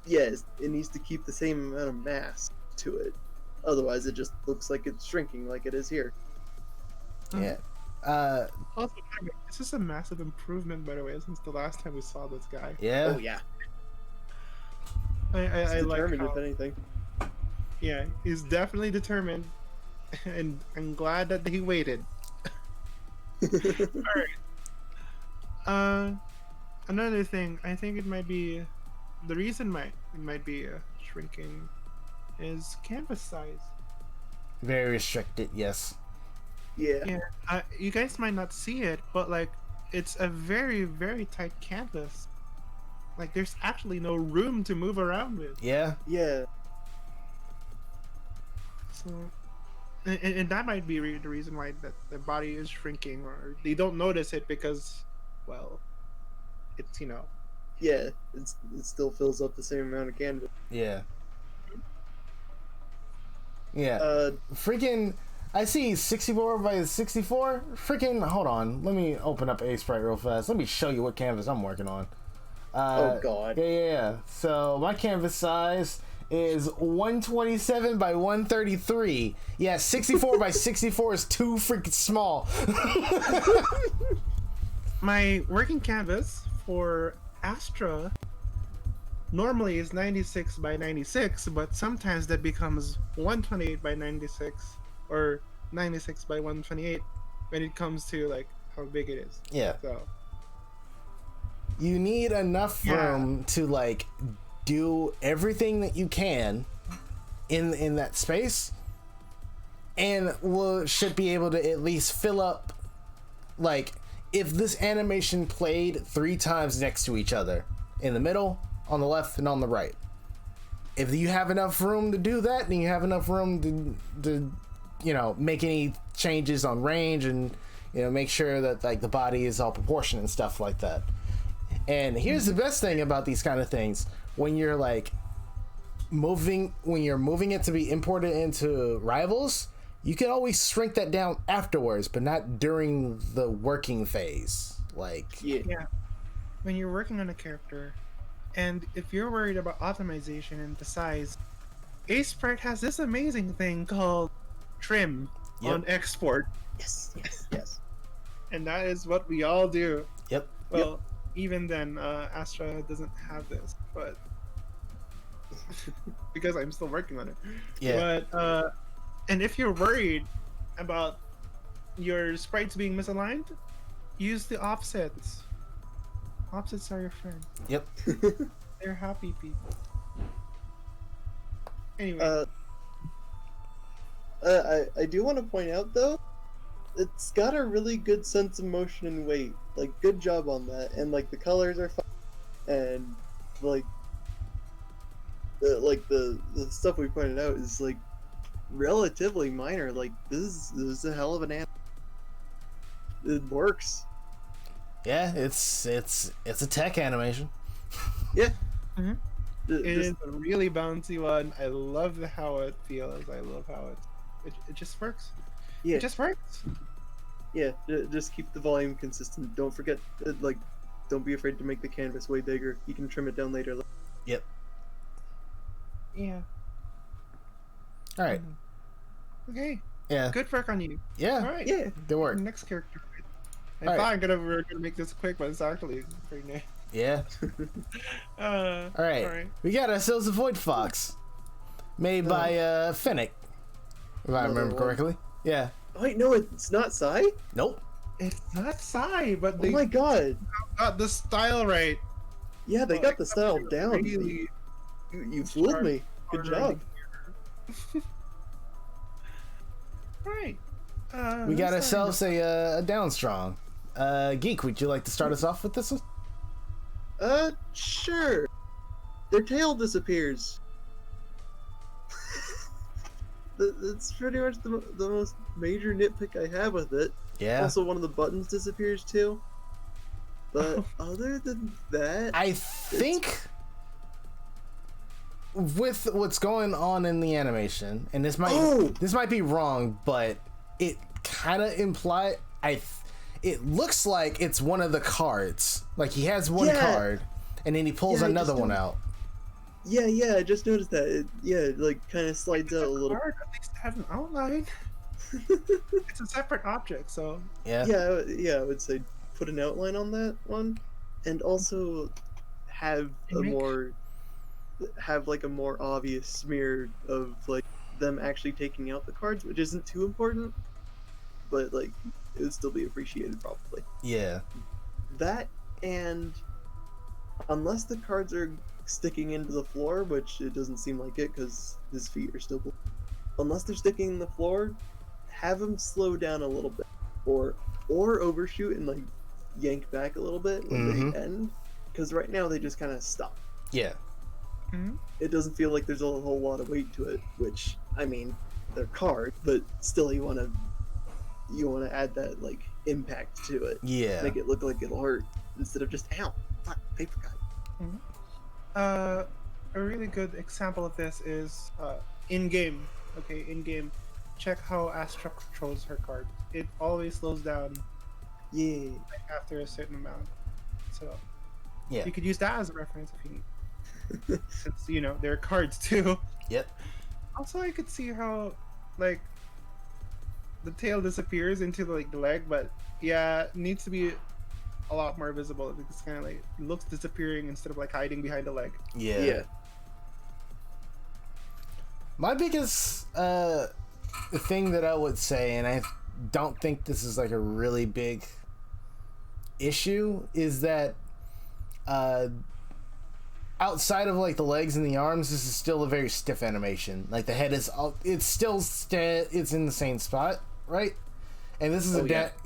Yes, it needs to keep the same amount of mass to it. Otherwise, it just looks like it's shrinking, like it is here. Yeah. Also, this is a massive improvement, by the way, since the last time we saw this guy. Yeah. Oh yeah. I He's like determined, how, if anything. yeah, he's definitely determined, and I'm glad that he waited. All right. Another thing, I think it might be the reason it might be shrinking is canvas size. Very restricted. Yes. Yeah. Yeah, you guys might not see it, but like it's a very, very tight canvas. Like there's actually no room to move around with. Yeah. Yeah. So, and that might be the reason why that the body is shrinking, or they don't notice it because, well, it's Yeah. It still fills up the same amount of canvas. Yeah. Yeah. Freaking. I see 64 by 64. Freaking. Hold on. Let me open up A Sprite real fast. Let me show you what canvas I'm working on. Oh God. Yeah. So my canvas size is 127 by 133. Yeah, 64 by 64 is too freaking small. My working canvas for Astra normally is 96 by 96, but sometimes that becomes 128 by 96 or 96 by 128 when it comes to like how big it is. Yeah. So you need enough room to like do everything that you can in that space, and should be able to at least fill up, like if this animation played 3 times next to each other, in the middle, on the left, and on the right. If you have enough room to do that, and you have enough room to make any changes on range, and make sure that like the body is all proportioned and stuff like that. And here's the best thing about these kind of things: when you're like moving it to be imported into Rivals, you can always shrink that down afterwards, but not during the working phase. Like, yeah, when you're working on a character, and if you're worried about optimization and the size, Sprite has this amazing thing called trim on export. Yes. And that is what we all do. Yep. Well, even then, Astra doesn't have this, but because I'm still working on it. Yeah. But and if you're worried about your sprites being misaligned, use the offsets. Offsets are your friend. Yep. They're happy people. Anyway. I do want to point out though, it's got a really good sense of motion and weight. Like, good job on that. And like the colors are fun, and like like the stuff we pointed out is like relatively minor. Like this is a hell of an it works. Yeah, it's a tech animation. Yeah. Mm-hmm. It Just- is a really bouncy one. I love how it feels. I love how it just works. yeah, It just works. yeah. Just keep the volume consistent. Don't forget, like, don't be afraid to make the canvas way bigger. You can trim it down later. Yep. Yeah. All right. Okay. Yeah. Good work on you. Yeah. All right. Yeah. Good work. Next character. I All thought we're gonna make this quick, but it's actually pretty nice. Yeah. All right. We got ourselves a Void Fox, made by Fennec, if I remember one. correctly. Yeah. Oh, wait, no, it's not Psy. Nope. It's not Psy, but Oh they my god. got the style right. Yeah, they got the style down. Really You fooled me. Good job. Right. We got let's start. ourselves a Downstrong. Geek, would you like to start us off with this one? Sure. Their tail disappears. That's pretty much the most major nitpick I have with it. Yeah. Also, one of the buttons disappears too. But other than that, I think with what's going on in the animation, and this might be wrong, but it kind of it looks like it's one of the cards. Like he has one card, and then he pulls another one out. Yeah, I just noticed that. It like kind of slides out a little. Card at least have an outline. It's a separate object, so Yeah. Yeah, I would say put an outline on that one, and also have like a more obvious smear of like them actually taking out the cards, which isn't too important, but like it would still be appreciated probably. Yeah. That, and unless the cards are sticking into the floor, which it doesn't seem like it because his feet are still unless they're sticking in the floor, have him slow down a little bit, or overshoot and like yank back a little bit when they end, because right now they just kind of stop. Yeah. It doesn't feel like there's a whole lot of weight to it, which I mean they're cards, but still you want to add that like impact to it. Yeah. Make it look like it'll hurt instead of just ow, fuck, paper cut. a really good example of this is in game. Okay, in game, check how Astra controls her card. It always slows down Yeah. like, after a certain amount. So Yeah. you could use that as a reference if you need, since they're cards too. Yep. Also, I could see how like the tail disappears into the leg, but yeah, it needs to be a lot more visible. It's kind of like it looks disappearing instead of like hiding behind the leg. Yeah. My biggest thing that I would say, and I don't think this is like a really big issue, is that outside of like the legs and the arms, this is still a very stiff animation. Like the head is it's still it's in the same spot, right? And this is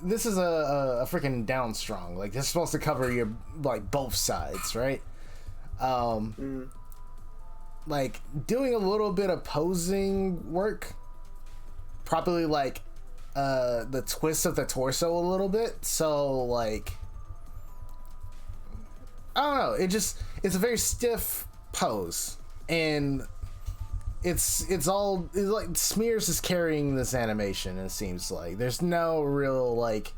this is a freaking down strong. Like this is supposed to cover your like both sides, right? Like doing a little bit of posing work, probably like the twist of the torso a little bit. So like I don't know. It's a very stiff pose, and it's like Smears is carrying this animation. It seems like there's no real like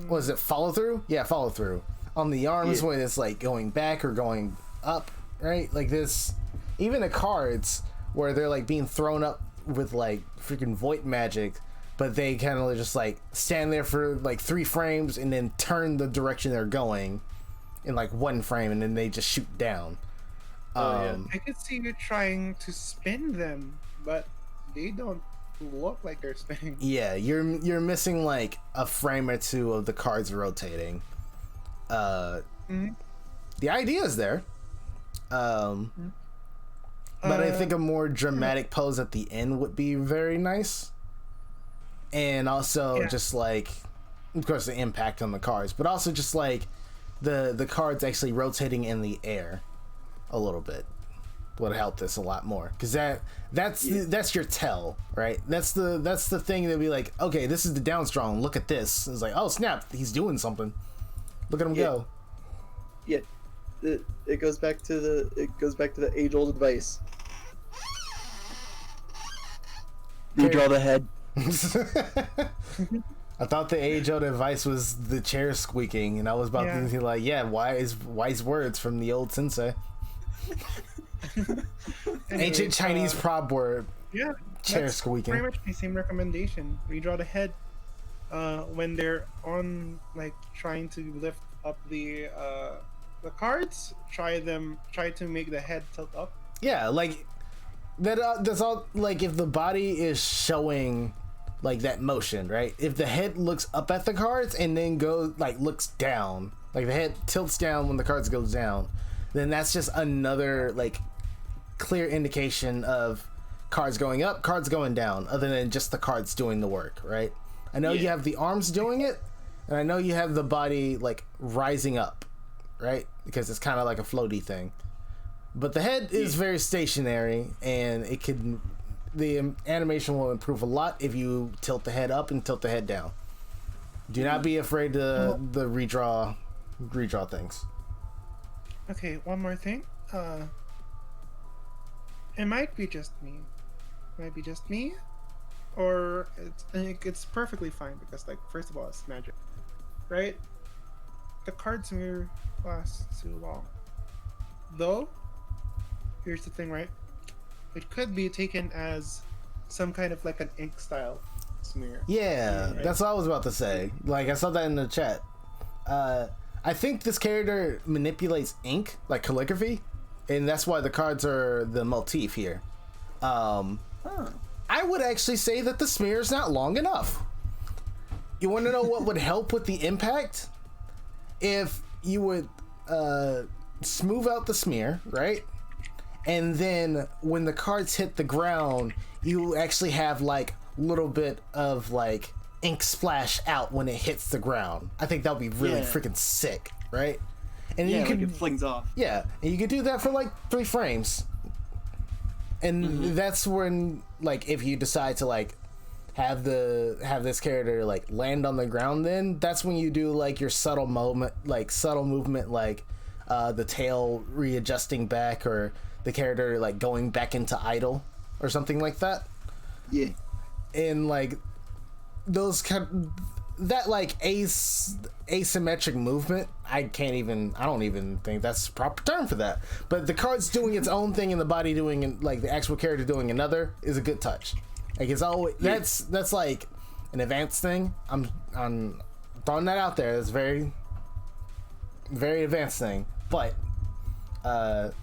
was it follow through? Yeah, follow through on the arms when it's like going back or going up, right? Like this, even the cards where they're like being thrown up with like freaking void magic, but they kind of just like stand there for like 3 frames and then turn the direction they're going in like 1 frame, and then they just shoot down. I could see you trying to spin them, but they don't look like they're spinning. Yeah, you're missing like a frame or 2 of the cards rotating. The idea is there, but I think a more dramatic pose at the end would be very nice, and also just like, of course, the impact on the cards, but also just like the cards actually rotating in the air a little bit would help this a lot more, because that's your tell, right? That's the thing that'd be like, okay, this is the down strong, look at this. It's like, oh snap, he's doing something, look at him go. Yeah, it goes back to the age-old advice. Redraw the head. I thought the age-old advice was the chair squeaking, and I was about to be like, yeah, wise words from the old sensei. Ancient Chinese prob word. Yeah, chair squeaking. Pretty much the same recommendation. Redraw the head when they're on, like, trying to lift up the cards. Try to make the head tilt up. Yeah, like that's all. Like, if the body is showing like that motion, right? If the head looks up at the cards and then goes like looks down, like the head tilts down when the cards goes down, then that's just another like clear indication of cards going up, cards going down, other than just the cards doing the work, right? I know you have the arms doing it, and I know you have the body like rising up, right? Because it's kind of like a floaty thing. But the head is very stationary, and the animation will improve a lot if you tilt the head up and tilt the head down. Do not be afraid to the redraw things. Okay, one more thing. It might be just me. Or it's perfectly fine, because, like, first of all, it's magic, right? The card smear lasts too long. Though, here's the thing, right? It could be taken as some kind of like an ink style smear. Yeah, right? That's what I was about to say. Like, I saw that in the chat. I think this character manipulates ink, like calligraphy, and that's why the cards are the motif here. I would actually say that the smear is not long enough. You want to know what would help with the impact? If you would smooth out the smear, right? And then when the cards hit the ground, you actually have like a little bit of like ink splash out when it hits the ground. I think that would be really freaking sick, right? And you can, like it flings off. Yeah, and you could do that for like 3 frames. And that's when, like, if you decide to like have this character like land on the ground, then that's when you do like your subtle movement, like the tail readjusting back, or the character like going back into idle or something like that. Yeah. And like those that like asymmetric movement, I don't even think that's the proper term for that. But the card's doing its own thing and the body doing, like, the actual character doing another is a good touch. Like, it's always that's like an advanced thing. I'm throwing that out there. It's very, very advanced thing, but that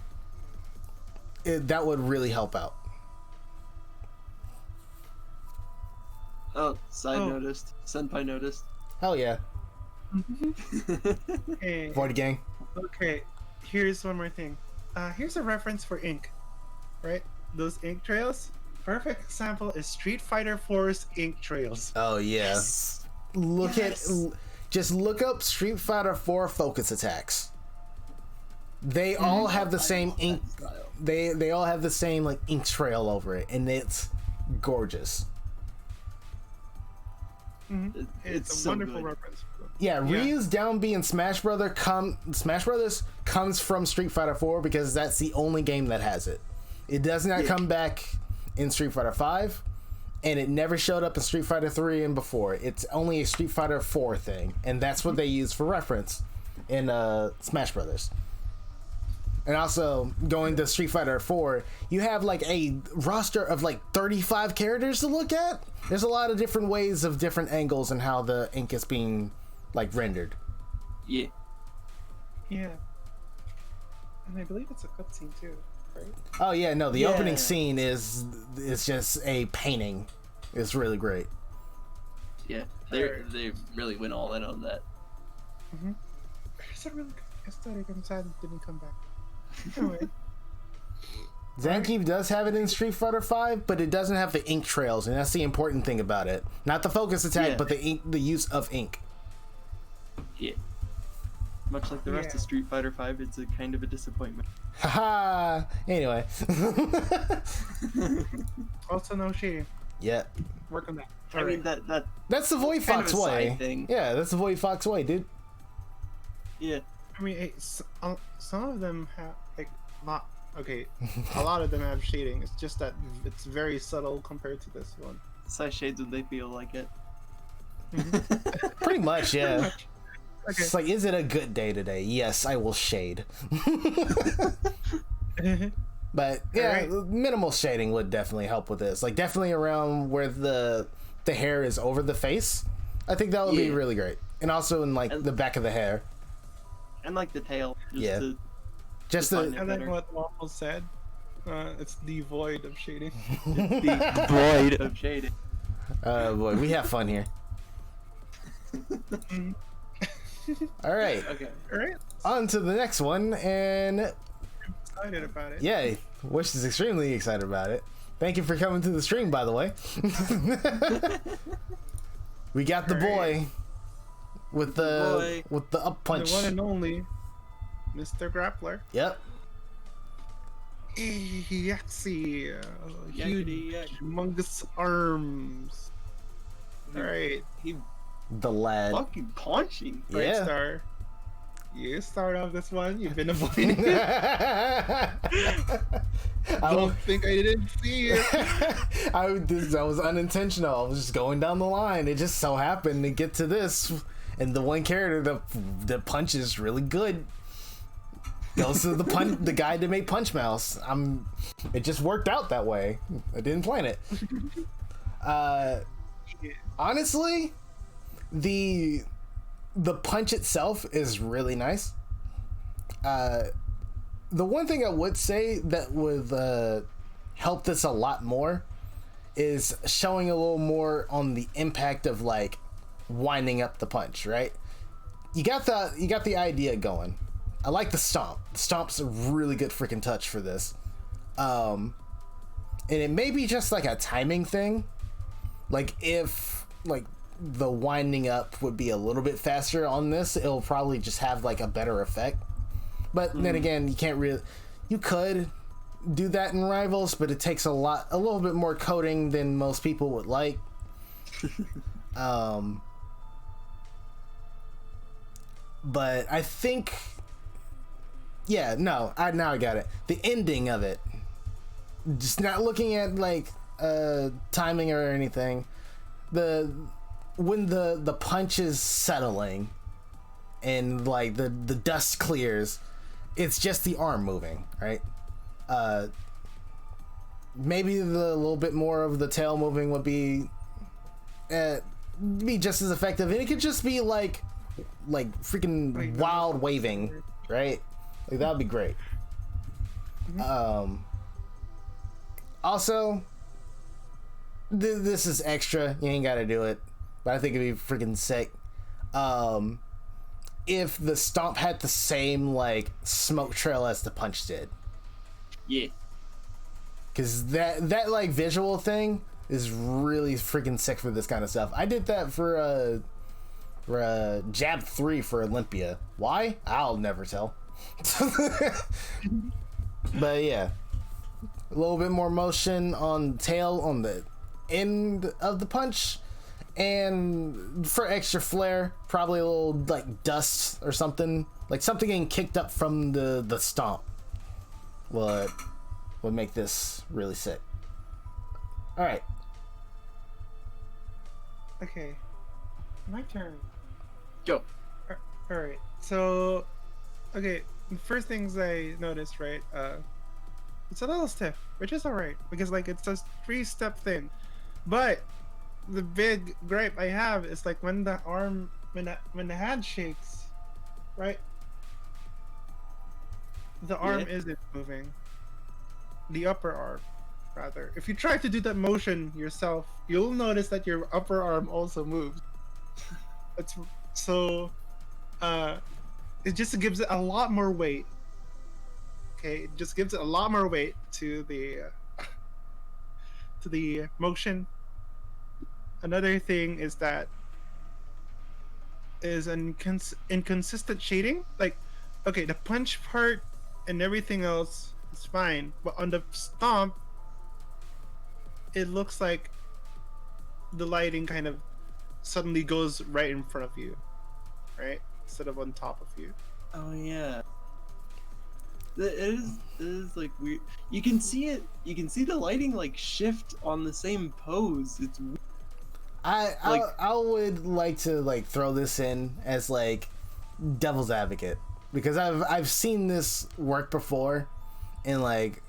would really help out. Oh, noticed. Senpai noticed. Hell yeah. Hey, Void gang. okay, here's one more thing. Here's a reference for ink, right? Those ink trails. Perfect example is Street Fighter 4's ink trails. Oh yeah. Yes. Just look up Street Fighter 4 focus attacks. They all have the same ink. They all have the same like ink trail over it, and it's gorgeous. It's a so wonderful good. reference. Yeah, Ryu's down B in Smash Brothers comes from Street Fighter 4 because that's the only game that has it. It does not come back in Street Fighter 5, and it never showed up in Street Fighter 3 and before. It's only a Street Fighter 4 thing, and that's what they use for reference in Smash Brothers. And also, going to Street Fighter 4, you have like a roster of like 35 characters to look at. There's a lot of different ways of different angles and how the ink is being like rendered. Yeah. Yeah. And I believe it's a cutscene too, right? Oh yeah, no, the opening scene is just a painting. It's really great. Yeah. They really went all in on that. It's a really good aesthetic. I'm sad it didn't come back. Anyway. Zangief does have it in Street Fighter 5, but it doesn't have the ink trails, and that's the important thing about it. Not the focus attack, but the use of ink. Yeah. Much like the rest Yeah. of Street Fighter V, it's a kind of a disappointment. Haha. Anyway. Also, no shading. Yeah. Work on that. I mean that That's the Void kind of Fox a side way. thing. Yeah, that's the Void Fox way, dude. Yeah. I mean, some of them have like not okay. A lot of them have shading. It's just that it's very subtle compared to this one. Size shades when they feel like it. Pretty much, yeah. Okay. It's like, is it a good day today? Yes, I will shade. But yeah, Alright. minimal shading would definitely help with this. Like definitely around where the hair is over the face. I think that would be Yeah. really great. And also in like And- the back of the hair. And like the tail. Just Yeah. to Just Define the I like better. what Waffle said. It's devoid of shading. be void of shading. boy, we have fun here. All right, Okay. All right. on to the next one, and Excited about it. yay, Wish is extremely excited about it. Thank you for coming to the stream, by the way. We got the boy with the up punch. The one and only Mr. Grappler. Yep. Yaxi. Huge, Yakety-yak. humongous arms. All right. He The lad. fucking punching. Bright Yeah. Star. You start off this one. You've been avoiding it. I, Don't think I didn't see it. that was unintentional. I was just going down the line. It just so happened to get to this, and the one character that punches really good goes to the guy that made Punch Mouse. It just worked out that way. I didn't plan it. Honestly, the punch itself is really nice. The one thing I would say that would help this a lot more is showing a little more on the impact of like winding up the punch, right? You got the idea going. I like the stomp. The stomp's a really good freaking touch for this. And it may be just like a timing thing. Like if like the winding up would be a little bit faster on this, it'll probably just have like a better effect. But then again, you can't really. You could do that in Rivals, but it takes a little bit more coding than most people would like. But I think, yeah, now I got it. The ending of it, just not looking at like timing or anything. When the punch is settling, and like the dust clears, it's just the arm moving, right? Maybe the little bit more of the tail moving would be just as effective, and it could just be like freaking wild waving, right? Like that would be great. Also, this is extra. You ain't got to do it, but I think it'd be freaking sick. If the stomp had the same like smoke trail as the punch did, Yeah. because that like visual thing is really freaking sick for this kind of stuff. I did that for Jab 3 for Olympia. Why? I'll never tell. But yeah, a little bit more motion on tail on the end of the punch, and for extra flair, probably a little like dust or something, like something getting kicked up from the stomp would make this really sick. All right. Okay. My turn. Go. All right. So, okay. The first things I noticed, right? It's a little stiff, which is alright because like it's a 3-step thing. But the big gripe I have is like when the hand shakes, right? The arm isn't moving. The upper arm, rather. If you try to do that motion yourself, you'll notice that your upper arm also moves. It's so. It just gives it a lot more weight. Okay, it just gives it a lot more weight to the motion. Another thing is that is inconsistent shading. Like, okay, the punch part and everything else is fine, but on the stomp, it looks like the lighting kind of suddenly goes right in front of you, right, instead of on top of you. Oh yeah. It is like weird. You can see it. You can see the lighting like shift on the same pose. It's I would like to like throw this in as like devil's advocate, because I've seen this work before in like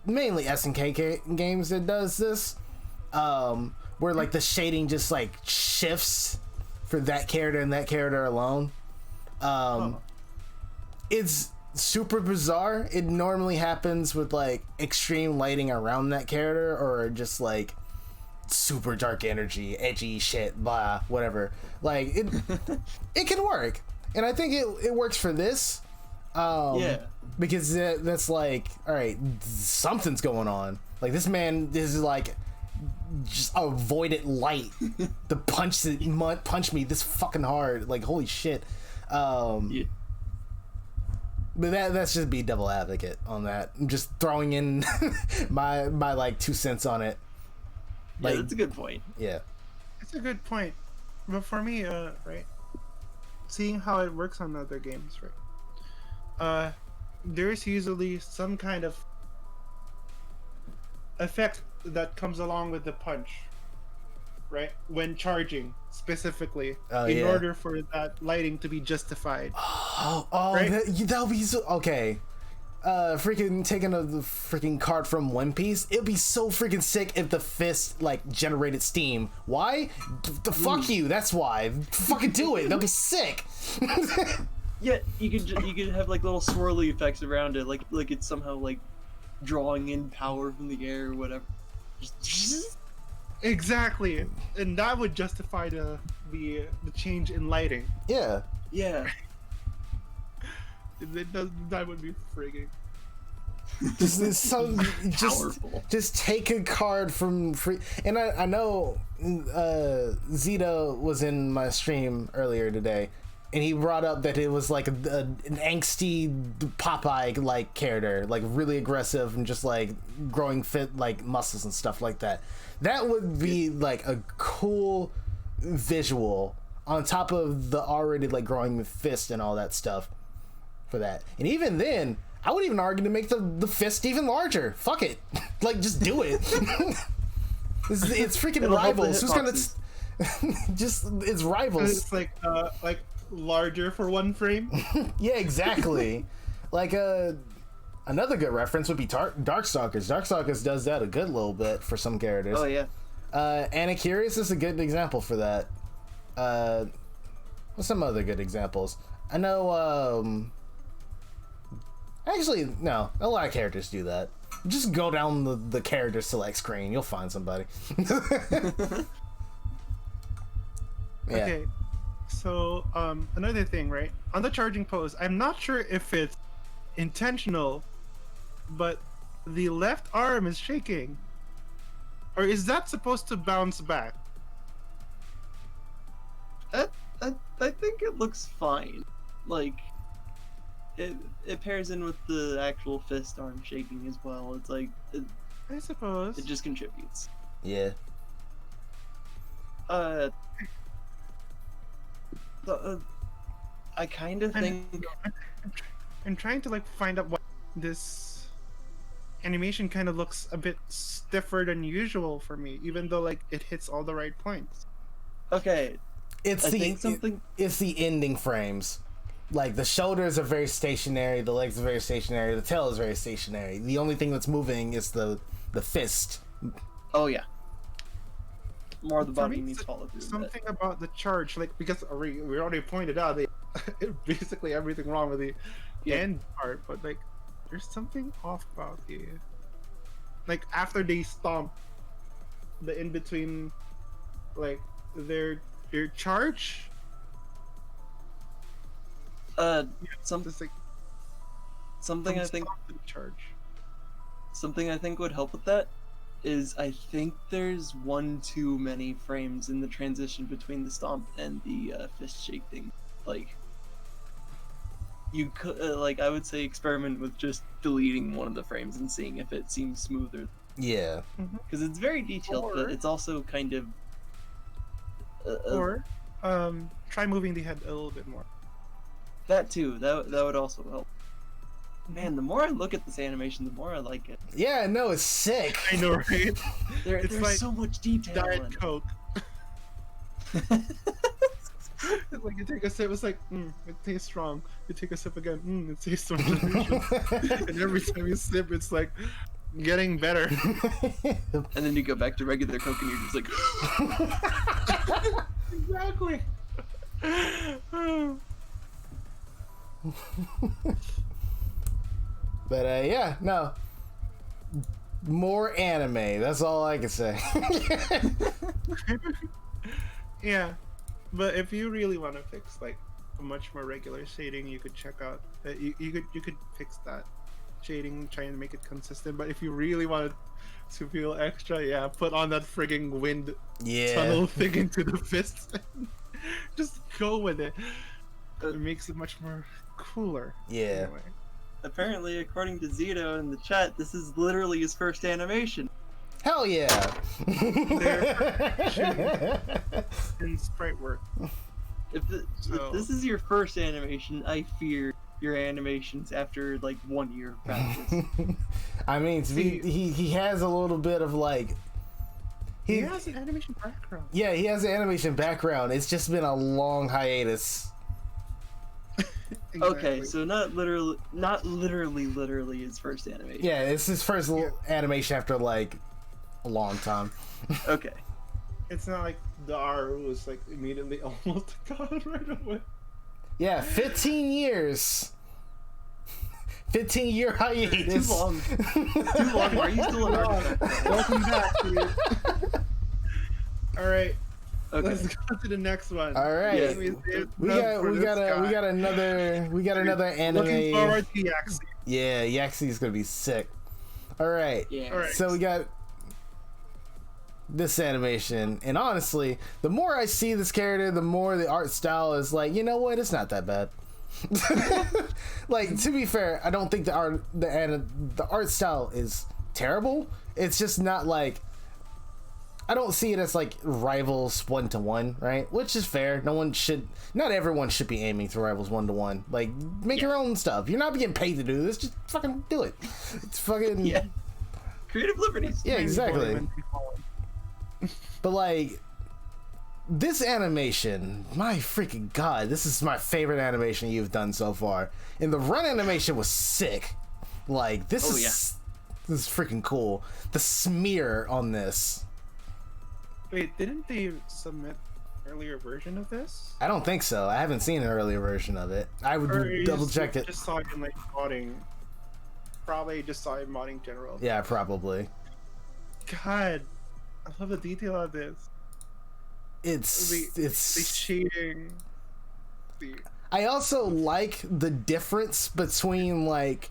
mainly SNK games that does this, where like the shading just like shifts for that character and that character alone. It's super bizarre. It normally happens with like extreme lighting around that character, or just like super dark energy, edgy shit, blah, whatever. Like it can work, and I think it works for this. Yeah, because that's like, all right, something's going on. Like this man is like just avoided light to punch me this fucking hard. Like holy shit. Yeah. But that's just be devil advocate on that. I'm just throwing in my like 2 cents on it. Like, yeah, that's a good point. Yeah, it's a good point. But for me, right, seeing how it works on other games, right, there's usually some kind of effect that comes along with the punch, right, when charging specifically, in order for that lighting to be justified. Right? That'll be so okay. Freaking taking the freaking card from One Piece, it'd be so freaking sick if the fist like generated steam. Why? The fuck you. That's why. Fucking do it. That'd be sick. Yeah, you could have like little swirly effects around it, like it's somehow like drawing in power from the air or whatever. Exactly, and that would justify the change in lighting. Yeah. Yeah. That would be frigging. Just take a card from free. And I know Zito was in my stream earlier today, and he brought up that it was like an angsty Popeye like character, like really aggressive and just like growing fit like muscles and stuff like that. That would be like a cool visual on top of the already like growing fist and all that stuff for that. And even then, I would even argue to make the fist even larger. Fuck it. Like, just do it. it's freaking Rivals. Who's gonna just it's Rivals. It's like larger for one frame. Yeah, exactly. Like another good reference would be Darkstalkers. Darkstalkers does that a good little bit for some characters. Oh yeah. Anacurious is a good example for that. What's some other good examples? I know actually, no. A lot of characters do that. Just go down the character select screen. You'll find somebody. Yeah. Okay. So, another thing, right? On the charging pose, I'm not sure if it's intentional, but the left arm is shaking. Or is that supposed to bounce back? I think it looks fine. Like, it pairs in with the actual fist arm shaking as well. It's like I suppose it just contributes. Yeah. I kind of think I'm trying to like find out what this animation kind of looks a bit stiffer than usual for me, even though like it hits all the right points. Okay, it's the ending frames. Like the shoulders are very stationary, the legs are very stationary, the tail is very stationary. The only thing that's moving is the fist. Oh yeah. More of the body needs to follow through. Something about the charge, like because we already pointed out basically everything wrong with the end part, but like there's something off about the like after they stomp the in between, like their charge. Something I think charge. Something I think would help with that is I think there's one too many frames in the transition between the stomp and the fist shake thing. Like, you could, like, I would say experiment with just deleting one of the frames and seeing if it seems smoother. Yeah. Because it's very detailed, but it's also kind of. Or try moving the head a little bit more. That too. That would also help. Man, the more I look at this animation, the more I like it. Yeah, no, it's sick. I know, right? There's like so much detail in Diet it. Coke. It's like you take a sip, it's like, it tastes strong. You take a sip again, it tastes so delicious. And every time you sip, it's like getting better. And then you go back to regular Coke and you're just like, Exactly. But yeah, no. More anime. That's all I can say. Yeah, but if you really want to fix like a much more regular shading, you could check out. You could fix that shading, trying to make it consistent. But if you really want to feel extra, yeah, put on that frigging wind tunnel thing into the fist. Just go with it. It makes it much more cooler. Yeah. Anyway. apparently, according to Zito in the chat, this is literally his first animation. Hell yeah. And sprite work. If this is your first animation, I fear your animations after like 1 year of practice. I mean, he has a little bit of like. He has an animation background. Yeah, he has an animation background. It's just been a long hiatus. Exactly. Okay, so not literally his first animation. Yeah, it's his first animation after like a long time. Okay. It's not like the R was like immediately almost got it right away. Yeah, 15 years. 15-year hiatus. Too long. Too long. Are you still an artifact? Welcome back, dude. All right. Okay. Let's go to the next one. All right. Yeah. We got another anime. Looking forward to Yaxi. Yeah, Yaxi's gonna be sick. All right. Yeah. All right. So we got this animation, and honestly, the more I see this character, the more the art style is like, you know what? It's not that bad. Like, to be fair, I don't think the art style is terrible. It's just not like, I don't see it as like rivals 1-to-1, right? Which is fair. Not everyone should be aiming to rivals 1-to-1. Like, make your own stuff. You're not getting paid to do this. Just fucking do it. It's fucking Creative liberties. Yeah, exactly. But like, this animation, my freaking god, this is my favorite animation you've done so far. And the run animation was sick. Like, this is freaking cool. The smear on this. Wait, didn't they submit an earlier version of this? I don't think so. I haven't seen an earlier version of it. I would double check it. Just saw it in like modding. Probably just saw it in modding general. Yeah, probably. God, I love the detail of this. It's The shading. I also like the difference between like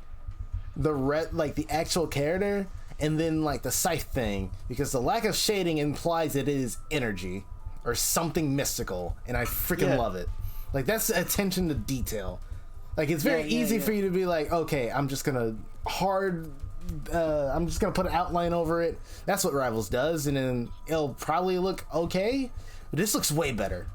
the actual character and then like the scythe thing, because the lack of shading implies it is energy or something mystical, and I freaking love it. Like, that's attention to detail. Like, it's very easy for you to be like, okay, I'm just gonna put an outline over it. That's what Rivals does, and then it'll probably look okay. But this looks way better.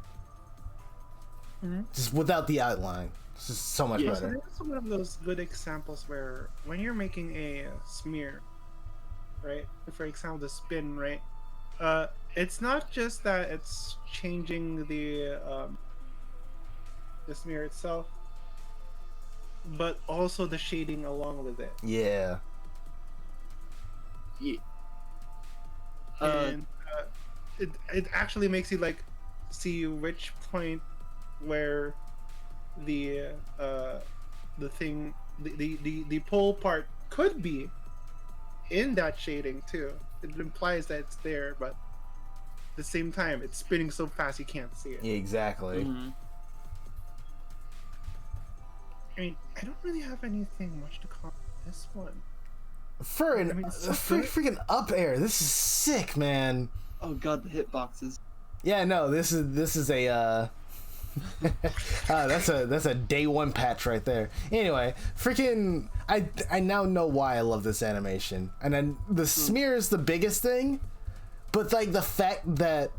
Just without the outline. It's just so much So better. there's one of those good examples where when you're making a smear, right? For example, the spin, right? It's not just that it's changing the smear itself, but also the shading along with it. Yeah. Yeah. And it actually makes you like see which point where the thing, the pole part could be in that shading too. It implies that it's there, but at the same time it's spinning so fast you can't see it. Yeah, exactly. I mean, I don't really have anything much to comment on this one. For an I mean, it's so good. freaking up air, this is sick, man. Oh god, the hitboxes. Yeah, no, this is a that's a day one patch right there. Anyway, freaking I now know why I love this animation. And then the smear is the biggest thing, but like the fact that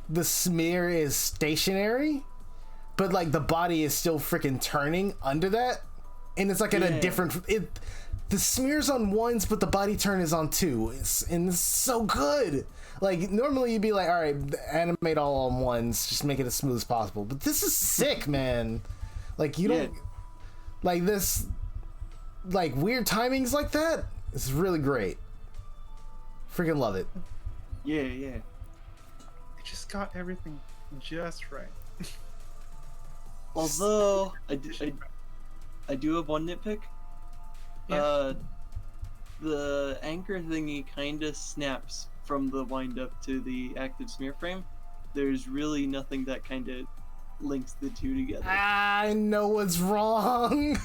the smear is stationary, but like the body is still freaking turning under that, and it's like at a different the smear's on ones, but the body turn is on two. And it's so good. Like, normally you'd be like, all right, animate all on ones, just make it as smooth as possible. But this is sick, man. Like, you don't... Like, this... Like, weird timings like that is really great. Freaking love it. Yeah. It just got everything just right. Although, I do have one nitpick. Yeah. The anchor thingy kind of snaps from the wind up to the active smear frame. There's really nothing that kind of links the two together. I know what's wrong.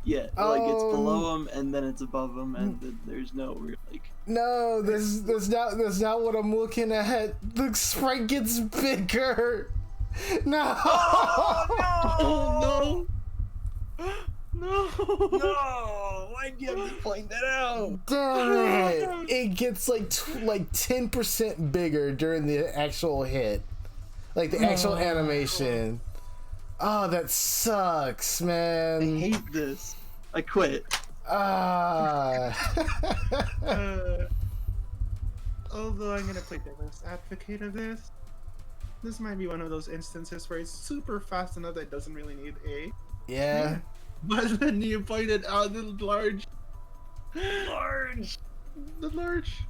Yeah, like it's below them and then it's above them, and there's no real like. No, that's not what I'm looking at. The sprite gets bigger. No. Oh no! No! Why'd you have to point that out? Damn it! It gets like 10% bigger during the actual hit, like the actual animation. Oh, that sucks, man. I hate this. I quit. Although I'm gonna play devil's advocate of this, this might be one of those instances where it's super fast enough that it doesn't really need a. Yeah. But then you pointed out the large.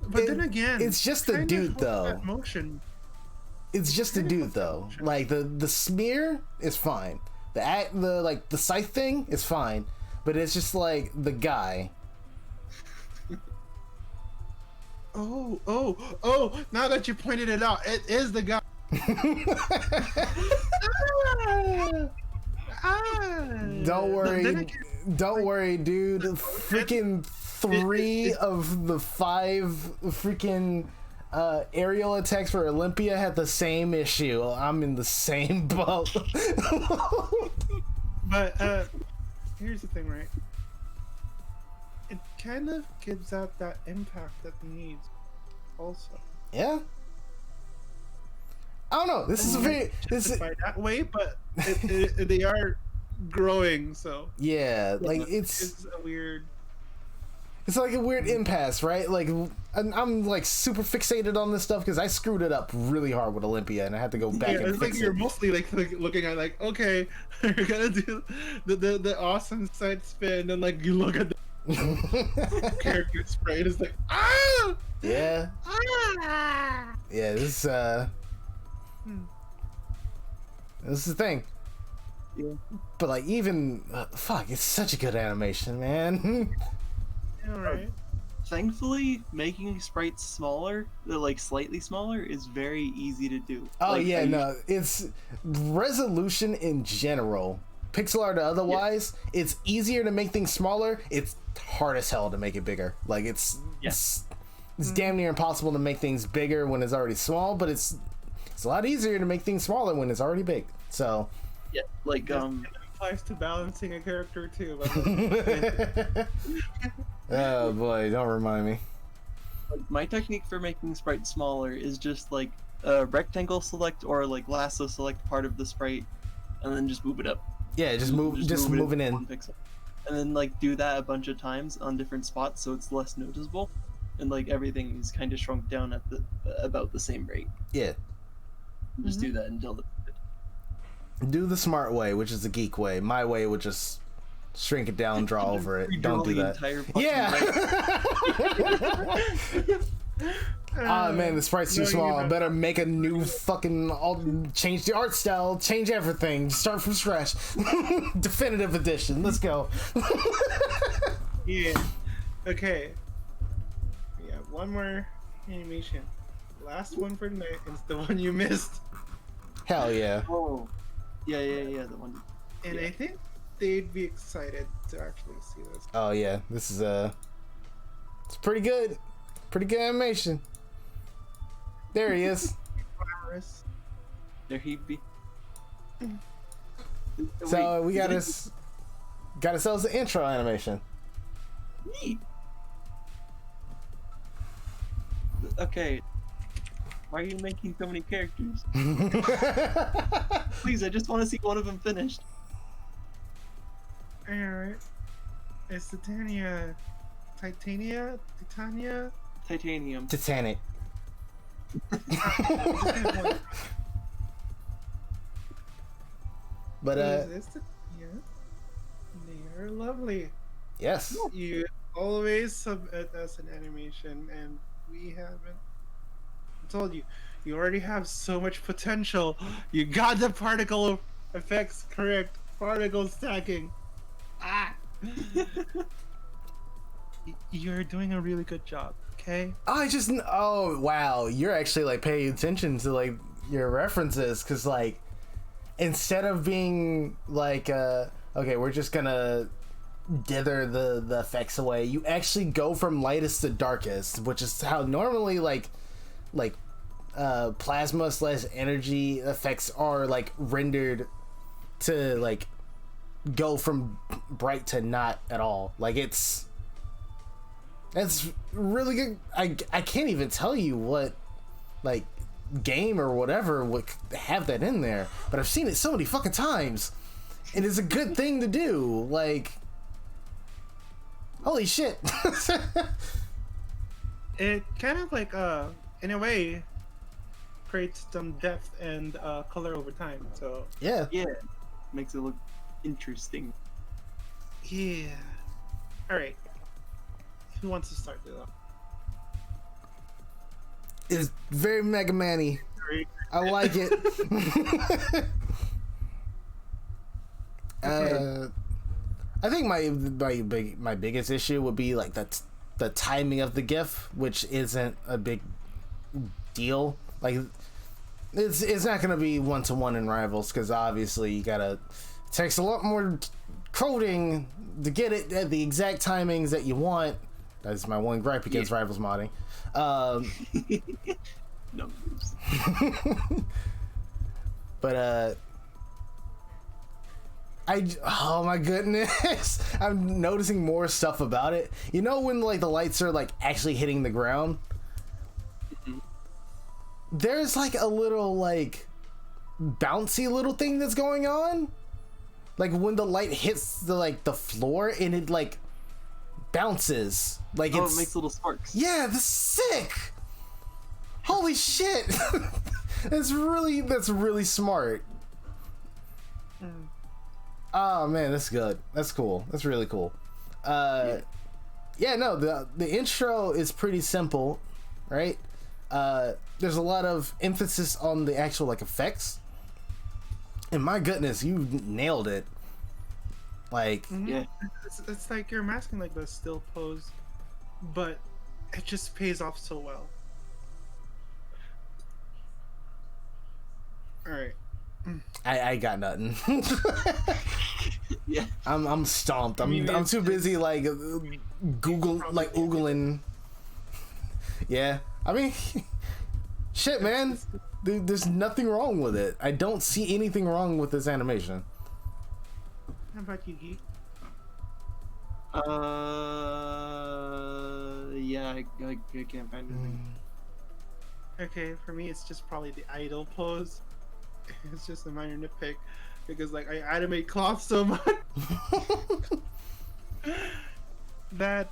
But then again, it's just the dude though. That motion. It's just the dude though. Like the smear is fine. The scythe thing is fine, but it's just like the guy. Oh! Now that you pointed it out, it is the guy. Don't worry, dude. Freaking 3 of the 5 freaking aerial attacks for Olympia had the same issue. I'm in the same boat. But here's the thing, right? It kind of gives out that impact that it needs, also. Yeah. I don't know. This is that way, but they are growing. So yeah, like it's a weird. It's like a weird impasse, right? Like I'm like super fixated on this stuff because I screwed it up really hard with Olympia, and I had to go back and it's fix like it. You're mostly like looking at like, okay, you're gonna do the awesome side spin, and like you look at the character spray, and it's like yeah. Yeah, this is the thing. Yeah. But like even fuck, it's such a good animation, man. Alright. Thankfully, making sprites smaller, like slightly smaller, is very easy to do. Oh like, yeah, no, it's resolution in general. Pixel art otherwise, it's easier to make things smaller. It's hard as hell to make it bigger. Like it's damn near impossible to make things bigger when it's already small, but it's a lot easier to make things smaller when it's already big. So yeah, like it applies to balancing a character too. oh boy, don't remind me. My technique for making sprites smaller is just like rectangle select or like lasso select part of the sprite, and then just move it up. Yeah, just move it in. 1 pixel. And then like do that a bunch of times on different spots so it's less noticeable, and like everything is kind of shrunk down at about the same rate. Yeah. Just do that until do the smart way, which is the geek way. My way would just shrink it down, draw over it. Don't do that. Ah man, the sprite's too small. I better make a new fucking change the art style, change everything, start from scratch. Definitive edition. Let's go. Yeah. Okay. We have one more animation. Last one for tonight is the one you missed. Hell yeah. Oh. Yeah, the one. And I think they'd be excited to actually see this. Oh yeah, this is It's pretty good. Pretty good animation. There he is. There he be. So Wait, we got is us got ourselves the intro animation. it neat? Okay. Why are you making so many characters? Please, I just want to see one of them finished. Alright. It's Titania. Titania? Titanium. Titanic. But It's Titania. They're lovely. yes. You always submit us an animation, and we haven't. I told you, you already have so much potential. You got the particle effects correct. Particle stacking. You're doing a really good job. Okay. Oh wow, you're actually like paying attention to like your references, because like instead of being like okay, we're just gonna dither the effects away, you actually go from lightest to darkest, which is how normally like plasma / energy effects are like rendered, to like go from bright to not at all. Like that's really good. I can't even tell you what like game or whatever would have that in there, but I've seen it so many fucking times, and it's a good thing to do. Like, holy shit. It kind of like in a way creates some depth and color over time. So Yeah. Yeah. Makes it look interesting. yeah. All right. Who wants to start this off? It's very Mega Man-y. I like it. I think my biggest issue would be like the timing of the GIF, which isn't a big deal. Like it's not gonna be 1-to-1 in Rivals, because obviously it takes a lot more coding to get it at the exact timings that you want. That's my one gripe against Rivals modding. Numbers. But oh my goodness, I'm noticing more stuff about it. You know when like the lights are like actually hitting the ground? There's like a little like bouncy little thing that's going on. Like when the light hits the floor, and it like bounces. Like It makes little sparks. Yeah, that's sick. Holy shit. That's really smart. Oh man, that's good. That's cool. That's really cool. Yeah, no, the intro is pretty simple, right? There's a lot of emphasis on the actual like effects. And my goodness, you nailed it. Like, Yeah. It's like you're masking like the still pose, but it just pays off so well. All right. I got nothing. Yeah. I'm stomped. I'm it's- too busy like Googling. Yeah, I mean, shit, man. There's nothing wrong with it. I don't see anything wrong with this animation. How about you, Geek? Yeah, I can't find anything. Okay, for me, it's just probably the idol pose. It's just a minor nitpick because, like, I animate cloth so much that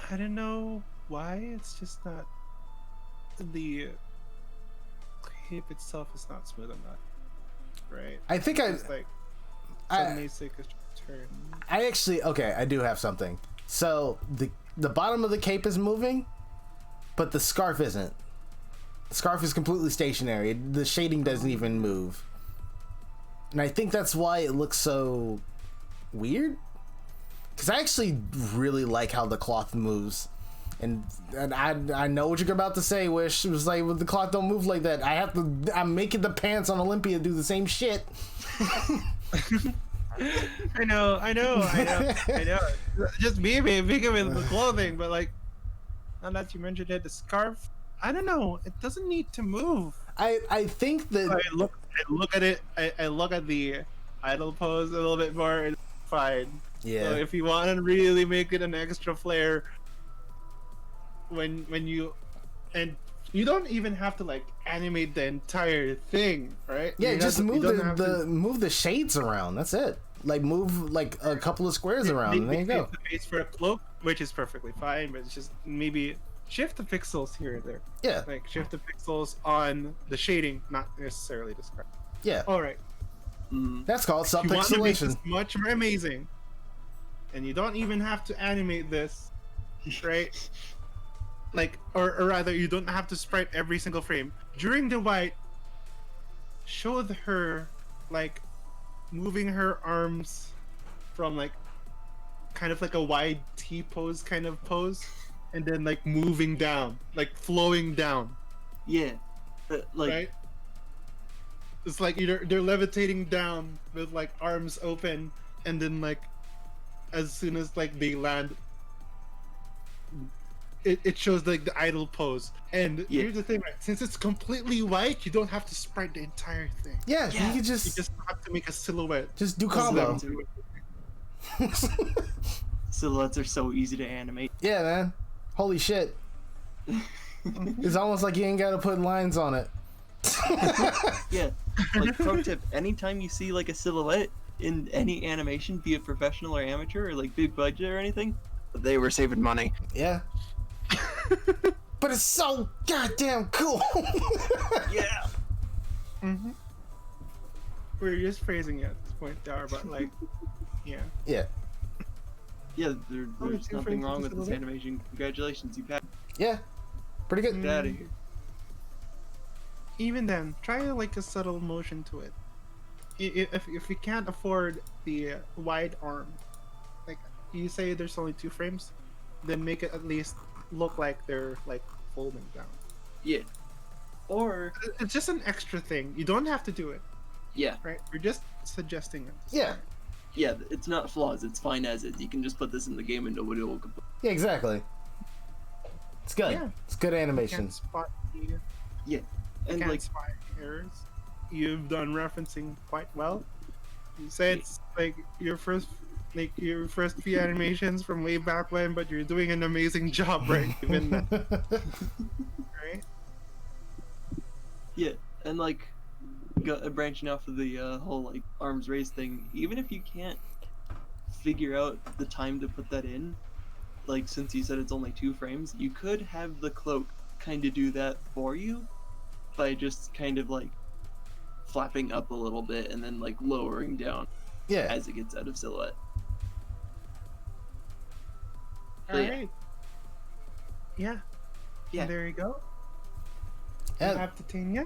I don't know why it's just not the cape itself is not smooth enough, right? I think It's like suddenly take a turn. I actually, okay, I do have something. So the bottom of the cape is moving, but the scarf isn't. The scarf is completely stationary. The shading doesn't even move. And I think that's why it looks so weird. Because I actually really like how the cloth moves. And I know what you're about to say, Wish. It was like, well, the cloth don't move like that. I'm making the pants on Olympia do the same shit. I know. Just me being bigger with the clothing, but like, now that you mentioned it, the scarf, I don't know. It doesn't need to move. I think that I look at it. I look at the idle pose a little bit more. It's fine. yeah. So if you want to really make it an extra flair, when you and you don't even have to like animate the entire thing, right? Yeah, You just have to- move you don't have to- move the shades around. That's it. Like move like a couple of squares around. And there you go. The base for a cloak, which is perfectly fine, but it's just maybe shift the pixels here and there. Yeah, Like shift the pixels on the shading, not necessarily the script. yeah. All right. That's called If you want to make sub-pixelation. this much more amazing, and you don't even have to animate this, right? Like, or rather, you don't have to sprite every single frame. During the white, show her like moving her arms from like kind of like a wide T pose kind of pose, and then like moving down, like flowing down, Yeah. Like, right? It's like either they're levitating down with like arms open, and then like as soon as like they land, it shows like the idle pose. And Yeah. here's the thing, right? Since it's completely white, you don't have to sprite the entire thing. Yeah, Yeah. you can You just just have to make a silhouette. do combo. silhouettes are so easy to animate. Yeah, man. Holy shit. It's almost like you ain't gotta put lines on it. Yeah. Like, pro tip, anytime you see like a silhouette in any animation, be it professional or amateur or like big budget or anything, they were saving money. Yeah. But it's so goddamn cool. Yeah. Mm-hmm. We're just phrasing it at this point, Dar, but like, yeah. Yeah. Yeah, Oh, there's two nothing frames wrong is with a this little- animation. Congratulations, you passed. Yeah. Pretty good. Mm. Get out of here. Even then, try like a subtle motion to it. If you can't afford the wide arm, like you say there's only 2 frames, then make it at least look like they're like folding down. Yeah. Or, It's just an extra thing. You don't have to do it, yeah. right? We're just suggesting it. Yeah. Yeah, it's not flaws, it's fine as is. You can just put this in the game and nobody will complain. Yeah, exactly. It's good. Yeah. It's good animation. Can't spot the Yeah. And can't like, spot errors. You've done referencing quite well. You say it's like your first few animations from way back when, but you're doing an amazing job right even then, right? yeah, and like, branching off of the whole like arms raised thing, even if you can't figure out the time to put that in, like since you said it's only 2 frames, you could have the cloak kind of do that for you by just kind of like flapping up a little bit and then like lowering down Yeah. as it gets out of silhouette. All Yeah. right. Yeah. Yeah. There you go. You Yeah, have Titania.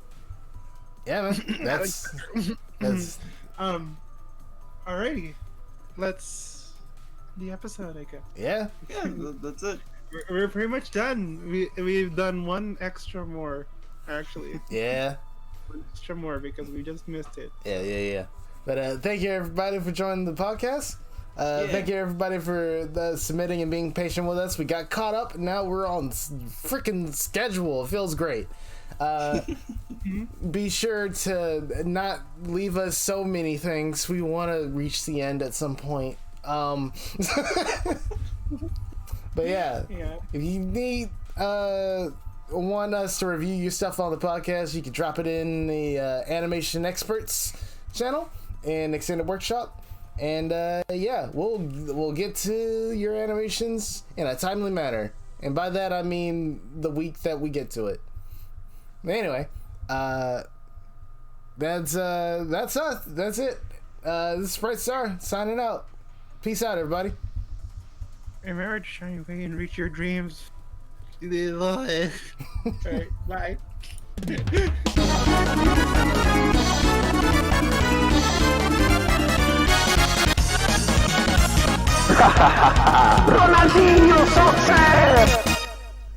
yeah, man. That's Alrighty. Let's the episode, I guess. yeah. Yeah, that's it. We're pretty much done. We've done one extra more, actually. Yeah. One extra more because we just missed it. Yeah. But thank you everybody for joining the podcast. Yeah. Thank you everybody for submitting and being patient with us. We got caught up. Now we're on freaking schedule. It feels great. Be sure to not leave us so many things. We want to reach the end at some point. But yeah, Yeah. if you need want us to review your stuff on the podcast, you can drop it in the Animation Experts channel and Extended Workshop. And yeah, we'll get to your animations in a timely manner. And by that I mean the week that we get to it. Anyway, that's us. That's it. This is Bright Star signing out. Peace out, everybody. Remember to shine your way and reach your dreams. Alright, bye. Ronaldinho, success!